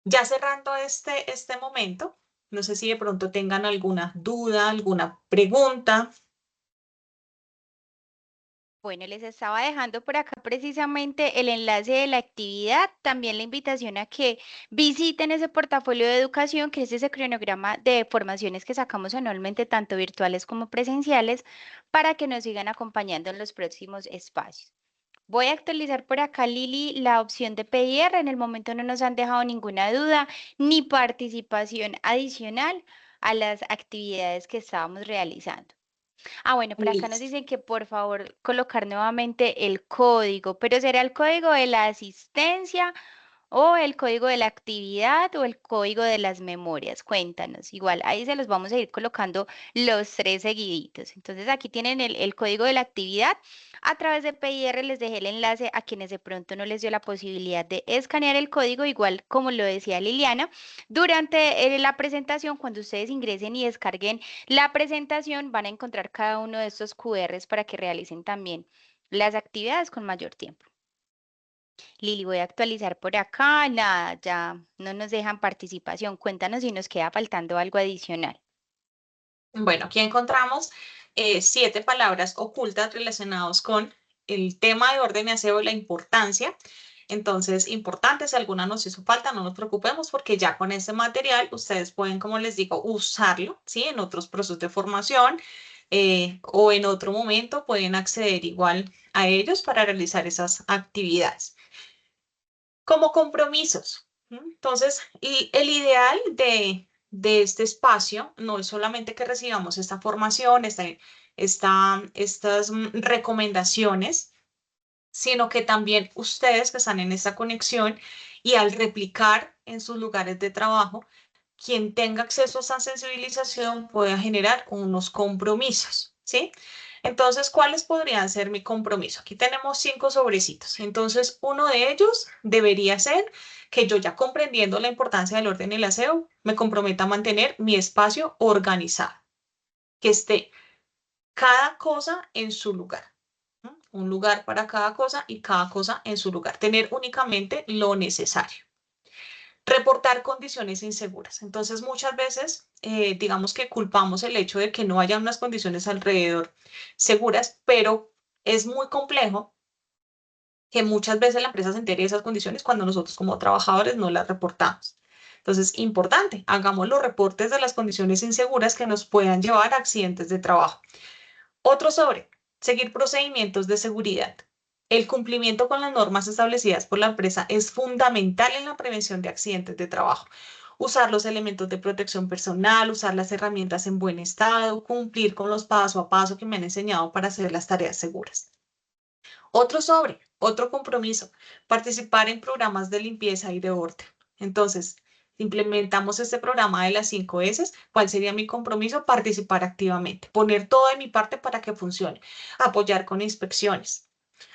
Ya cerrando este momento, no sé si de pronto tengan alguna duda, alguna pregunta. Bueno, les estaba dejando por acá precisamente el enlace de la actividad, también la invitación a que visiten ese portafolio de educación, que es ese cronograma de formaciones que sacamos anualmente, tanto virtuales como presenciales, para que nos sigan acompañando en los próximos espacios. Voy a actualizar por acá, Lili, la opción de PIR. En el momento no nos han dejado ninguna duda ni participación adicional a las actividades que estábamos realizando. Ah, bueno, por acá nos Listo. dicen que por favor colocar nuevamente el código, pero ¿será el código de la asistencia o el código de la actividad o el código de las memorias? Cuéntanos. Igual, ahí se los vamos a ir colocando los tres seguiditos. Entonces aquí tienen el código de la actividad. A través de PIR les dejé el enlace a quienes de pronto no les dio la posibilidad de escanear el código, igual como lo decía Liliana. Durante la presentación, cuando ustedes ingresen y descarguen la presentación, van a encontrar cada uno de estos QRs para que realicen también las actividades con mayor tiempo. Lili, voy a actualizar por acá. Nada, ya no nos dejan participación. Cuéntanos si nos queda faltando algo adicional. Bueno, aquí encontramos 7 palabras ocultas relacionadas con el tema de orden y aseo y la importancia. Entonces, importante, si alguna nos hizo falta, no nos preocupemos porque ya con este material ustedes pueden, como les digo, usarlo, ¿sí? En otros procesos de formación o en otro momento pueden acceder igual a ellos para realizar esas actividades. Como compromisos. Entonces, y el ideal de este espacio no es solamente que recibamos esta formación, estas recomendaciones, sino que también ustedes que están en esta conexión y al replicar en sus lugares de trabajo, quien tenga acceso a esa sensibilización pueda generar unos compromisos, ¿sí? Entonces, ¿cuáles podrían ser mi compromiso? Aquí tenemos 5 sobrecitos. Entonces, uno de ellos debería ser que yo ya comprendiendo la importancia del orden y el aseo, me comprometa a mantener mi espacio organizado, que esté cada cosa en su lugar. ¿No? Un lugar para cada cosa y cada cosa en su lugar. Tener únicamente lo necesario. Reportar condiciones inseguras. Entonces, muchas veces, digamos que culpamos el hecho de que no haya unas condiciones alrededor seguras, pero es muy complejo que muchas veces la empresa se entere de esas condiciones cuando nosotros como trabajadores no las reportamos. Entonces, importante, hagamos los reportes de las condiciones inseguras que nos puedan llevar a accidentes de trabajo. Otro sobre, seguir procedimientos de seguridad. El cumplimiento con las normas establecidas por la empresa es fundamental en la prevención de accidentes de trabajo. Usar los elementos de protección personal, usar las herramientas en buen estado, cumplir con los paso a paso que me han enseñado para hacer las tareas seguras. Otro sobre, otro compromiso, participar en programas de limpieza y de orden. Entonces, implementamos este programa de las 5 S. ¿Cuál sería mi compromiso? Participar activamente, poner todo de mi parte para que funcione, apoyar con inspecciones,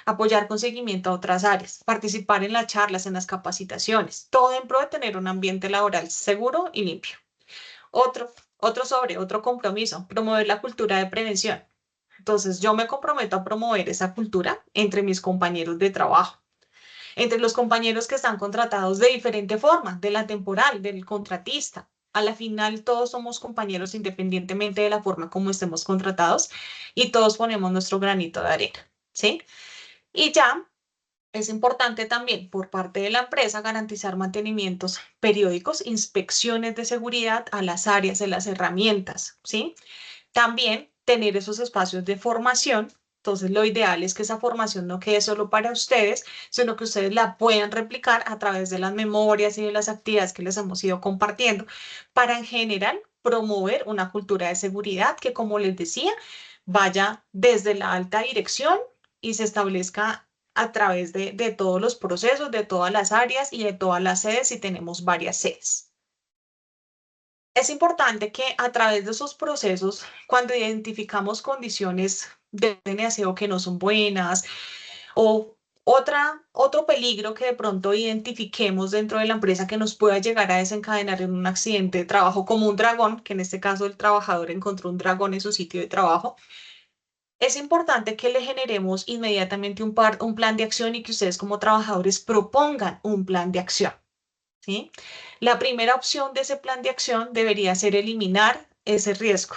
apoyar con seguimiento a otras áreas, participar en las charlas, en las capacitaciones, todo en pro de tener un ambiente laboral seguro y limpio. Otro sobre, otro compromiso, promover la cultura de prevención. Entonces, yo me comprometo a promover esa cultura entre mis compañeros de trabajo, entre los compañeros que están contratados de diferente forma, de la temporal, del contratista. A la final, todos somos compañeros independientemente de la forma como estemos contratados y todos ponemos nuestro granito de arena, ¿sí? Y ya es importante también por parte de la empresa garantizar mantenimientos periódicos, inspecciones de seguridad a las áreas de las herramientas, ¿sí? También tener esos espacios de formación. Entonces, lo ideal es que esa formación no quede solo para ustedes, sino que ustedes la puedan replicar a través de las memorias y de las actividades que les hemos ido compartiendo para en general promover una cultura de seguridad que, como les decía, vaya desde la alta dirección y se establezca a través de todos los procesos, de todas las áreas y de todas las sedes si tenemos varias sedes. Es importante que a través de esos procesos, cuando identificamos condiciones de aseo que no son buenas o otro peligro que de pronto identifiquemos dentro de la empresa que nos pueda llegar a desencadenar en un accidente de trabajo como un dragón, que en este caso el trabajador encontró un dragón en su sitio de trabajo, es importante que le generemos inmediatamente un plan de acción y que ustedes como trabajadores propongan un plan de acción. ¿Sí? La primera opción de ese plan de acción debería ser eliminar ese riesgo.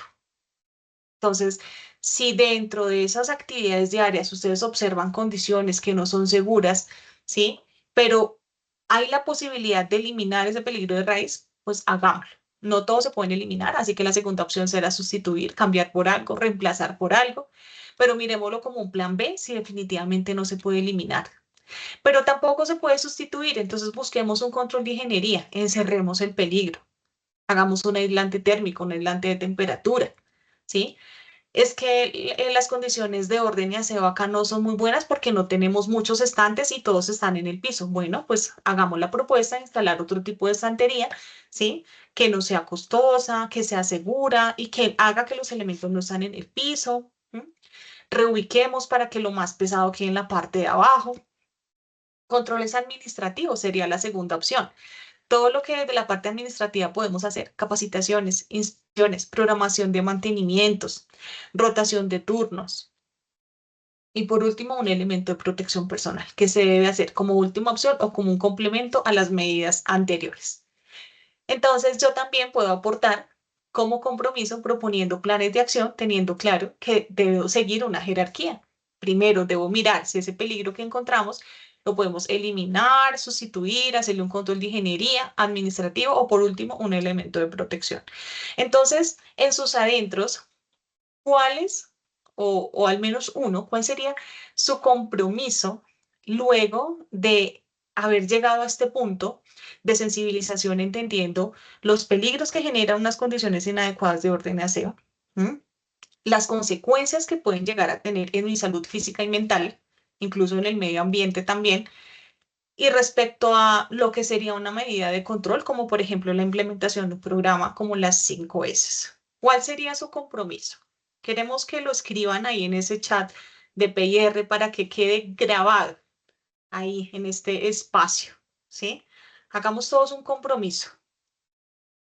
Entonces, si dentro de esas actividades diarias ustedes observan condiciones que no son seguras, ¿sí? Pero hay la posibilidad de eliminar ese peligro de raíz, pues hagámoslo. No todos se pueden eliminar, así que la segunda opción será sustituir, cambiar por algo, reemplazar por algo, pero miremoslo como un plan B si definitivamente no se puede eliminar, pero tampoco se puede sustituir. Entonces busquemos un control de ingeniería, encerremos el peligro, hagamos un aislante térmico, un aislante de temperatura, ¿sí? Es que las condiciones de orden y aseo acá no son muy buenas porque no tenemos muchos estantes y todos están en el piso. Bueno, pues hagamos la propuesta de instalar otro tipo de estantería, ¿sí? Que no sea costosa, que sea segura y que haga que los elementos no estén en el piso. ¿M? Reubiquemos para que lo más pesado quede en la parte de abajo. Controles administrativos sería la segunda opción. Todo lo que desde la parte administrativa podemos hacer, capacitaciones, inspecciones, programación de mantenimientos, rotación de turnos. Y por último, un elemento de protección personal que se debe hacer como última opción o como un complemento a las medidas anteriores. Entonces, yo también puedo aportar como compromiso proponiendo planes de acción, teniendo claro que debo seguir una jerarquía. Primero, debo mirar si ese peligro que encontramos lo podemos eliminar, sustituir, hacerle un control de ingeniería, administrativo o por último, un elemento de protección. Entonces, en sus adentros, ¿cuáles o al menos uno, cuál sería su compromiso luego de haber llegado a este punto de sensibilización, entendiendo los peligros que generan unas condiciones inadecuadas de orden y aseo, ¿m? Las consecuencias que pueden llegar a tener en mi salud física y mental, incluso en el medio ambiente también, y respecto a lo que sería una medida de control, como por ejemplo la implementación de un programa como las 5 S. ¿Cuál sería su compromiso? Queremos que lo escriban ahí en ese chat de PIR para que quede grabado ahí en este espacio, ¿sí? Hagamos todos un compromiso.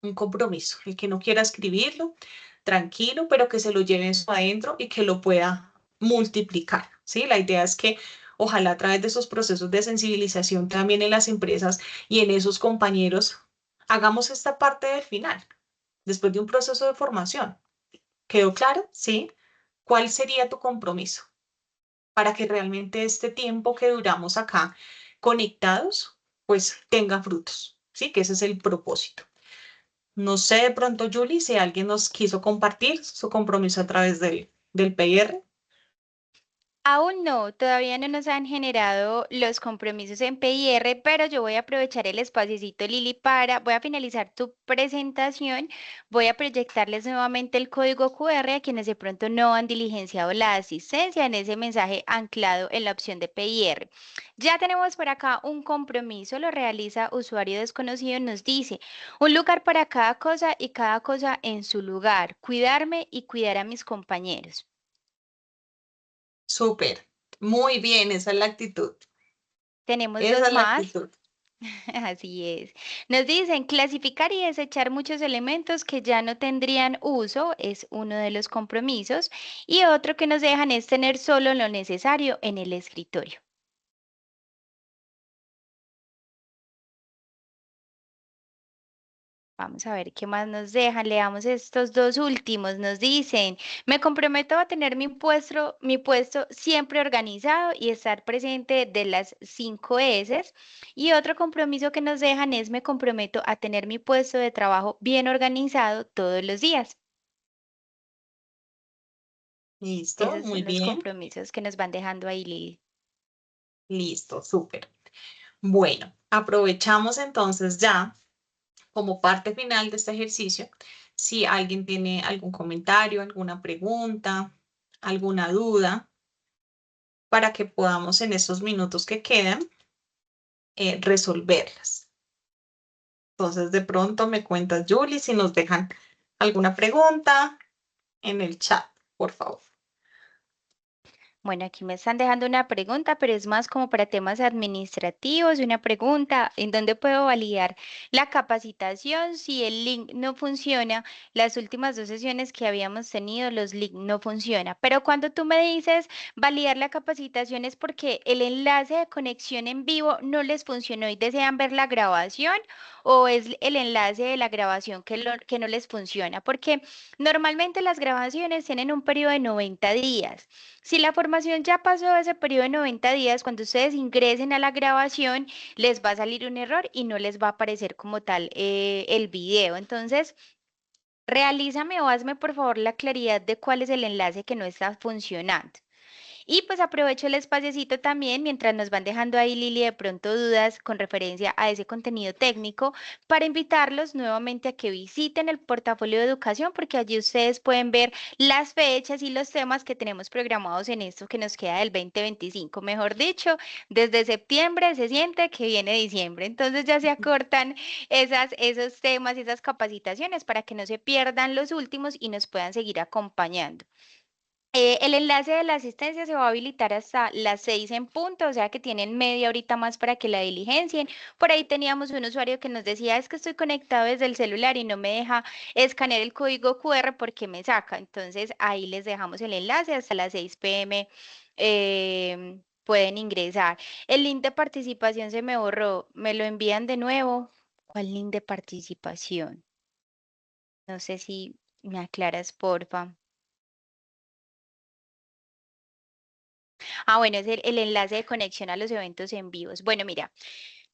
El que no quiera escribirlo, tranquilo, pero que se lo lleve en su adentro y que lo pueda multiplicar, ¿sí? La idea es que ojalá a través de esos procesos de sensibilización también en las empresas y en esos compañeros, hagamos esta parte del final, después de un proceso de formación. ¿Quedó claro? ¿Sí? ¿Cuál sería tu compromiso para que realmente este tiempo que duramos acá conectados, pues tenga frutos? ¿Sí? Que ese es el propósito. No sé de pronto, Julie, si alguien nos quiso compartir su compromiso a través del PIR. Aún no, todavía no nos han generado los compromisos en PIR, pero yo voy a aprovechar el espaciocito, Lili, voy a finalizar tu presentación, voy a proyectarles nuevamente el código QR a quienes de pronto no han diligenciado la asistencia en ese mensaje anclado en la opción de PIR. Ya tenemos por acá un compromiso, lo realiza usuario desconocido, nos dice, un lugar para cada cosa y cada cosa en su lugar, cuidarme y cuidar a mis compañeros. Súper. Muy bien, esa es la actitud. Tenemos Esa dos es la más. actitud. Así es. Nos dicen clasificar y desechar muchos elementos que ya no tendrían uso, es uno de los compromisos, y otro que nos dejan es tener solo lo necesario en el escritorio. Vamos a ver qué más nos dejan. Leamos estos dos últimos. Nos dicen, me comprometo a tener mi puesto siempre organizado y estar presente de las 5 S. Y otro compromiso que nos dejan es, me comprometo a tener mi puesto de trabajo bien organizado todos los días. Listo, Esos muy son los bien. compromisos que nos van dejando ahí, Lili. Listo, súper. Bueno, aprovechamos entonces ya como parte final de este ejercicio. Si alguien tiene algún comentario, alguna pregunta, alguna duda, para que podamos en estos minutos que quedan resolverlas. Entonces, de pronto me cuentas, Julie, si nos dejan alguna pregunta en el chat, por favor. Bueno, aquí me están dejando una pregunta, pero es más como para temas administrativos. Una pregunta, ¿en dónde puedo validar la capacitación? Si el link no funciona, las últimas 2 sesiones que habíamos tenido, los links no funcionan. Pero cuando tú me dices validar la capacitación es porque el enlace de conexión en vivo no les funcionó y desean ver la grabación, o es el enlace de la grabación que no les funciona, porque normalmente las grabaciones tienen un periodo de 90 días. Si la formación ya pasó ese periodo de 90 días, cuando ustedes ingresen a la grabación, les va a salir un error y no les va a aparecer como tal el video. Entonces, realízame o hazme por favor la claridad de cuál es el enlace que no está funcionando. Y pues aprovecho el espaciocito también mientras nos van dejando ahí, Lili, de pronto dudas con referencia a ese contenido técnico, para invitarlos nuevamente a que visiten el portafolio de educación, porque allí ustedes pueden ver las fechas y los temas que tenemos programados en esto que nos queda del 2025. Mejor dicho, desde septiembre se siente que viene diciembre, entonces ya se acortan esos temas y esas capacitaciones para que no se pierdan los últimos y nos puedan seguir acompañando. El enlace de la asistencia se va a habilitar hasta las 6 en punto, o sea que tienen media horita más para que la diligencien. Por ahí teníamos un usuario que nos decía, es que estoy conectado desde el celular y no me deja escanear el código QR porque me saca. Entonces ahí les dejamos el enlace hasta las 6 p.m. Pueden ingresar. El link de participación se me borró. ¿Me lo envían de nuevo? ¿Cuál link de participación? No sé si me aclaras, porfa. Ah, bueno, es el enlace de conexión a los eventos en vivos. Bueno, mira,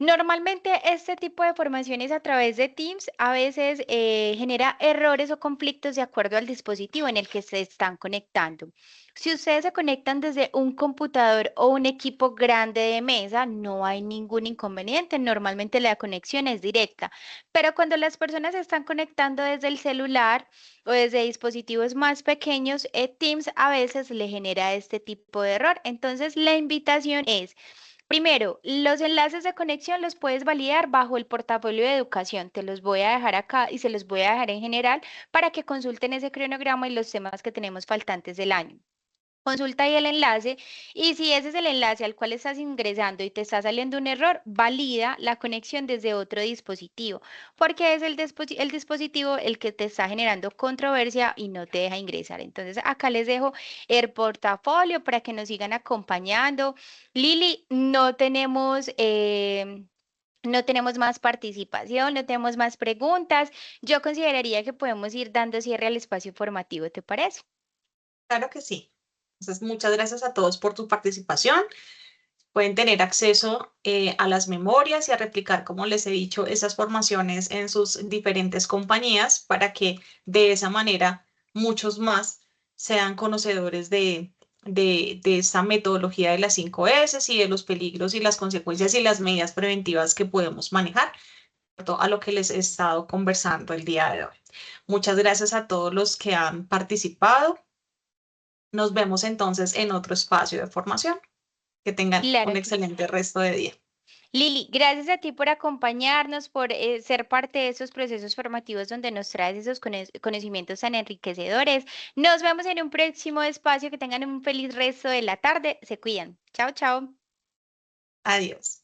Normalmente este tipo de formaciones a través de Teams a veces genera errores o conflictos de acuerdo al dispositivo en el que se están conectando. Si ustedes se conectan desde un computador o un equipo grande de mesa, no hay ningún inconveniente. Normalmente la conexión es directa. Pero cuando las personas se están conectando desde el celular o desde dispositivos más pequeños, Teams a veces le genera este tipo de error. Entonces la invitación es... Primero, los enlaces de conexión los puedes validar bajo el portafolio de educación. Te los voy a dejar acá y se los voy a dejar en general para que consulten ese cronograma y los temas que tenemos faltantes del año. Consulta ahí el enlace y si ese es el enlace al cual estás ingresando y te está saliendo un error, valida la conexión desde otro dispositivo, porque es el dispositivo el que te está generando controversia y no te deja ingresar. Entonces, acá les dejo el portafolio para que nos sigan acompañando. Lili, no tenemos más participación, no tenemos más preguntas. Yo consideraría que podemos ir dando cierre al espacio formativo, ¿te parece? Claro que sí. Entonces, muchas gracias a todos por tu participación. Pueden tener acceso a las memorias y a replicar, como les he dicho, esas formaciones en sus diferentes compañías para que de esa manera muchos más sean conocedores de esta metodología de las 5 S y de los peligros y las consecuencias y las medidas preventivas que podemos manejar, a lo que les he estado conversando el día de hoy. Muchas gracias a todos los que han participado. Nos vemos entonces en otro espacio de formación. Que tengan un Claro que sí. excelente resto de día. Lili, gracias a ti por acompañarnos, por ser parte de esos procesos formativos donde nos traes esos conocimientos tan enriquecedores. Nos vemos en un próximo espacio. Que tengan un feliz resto de la tarde. Se cuidan. Chao, chao. Adiós.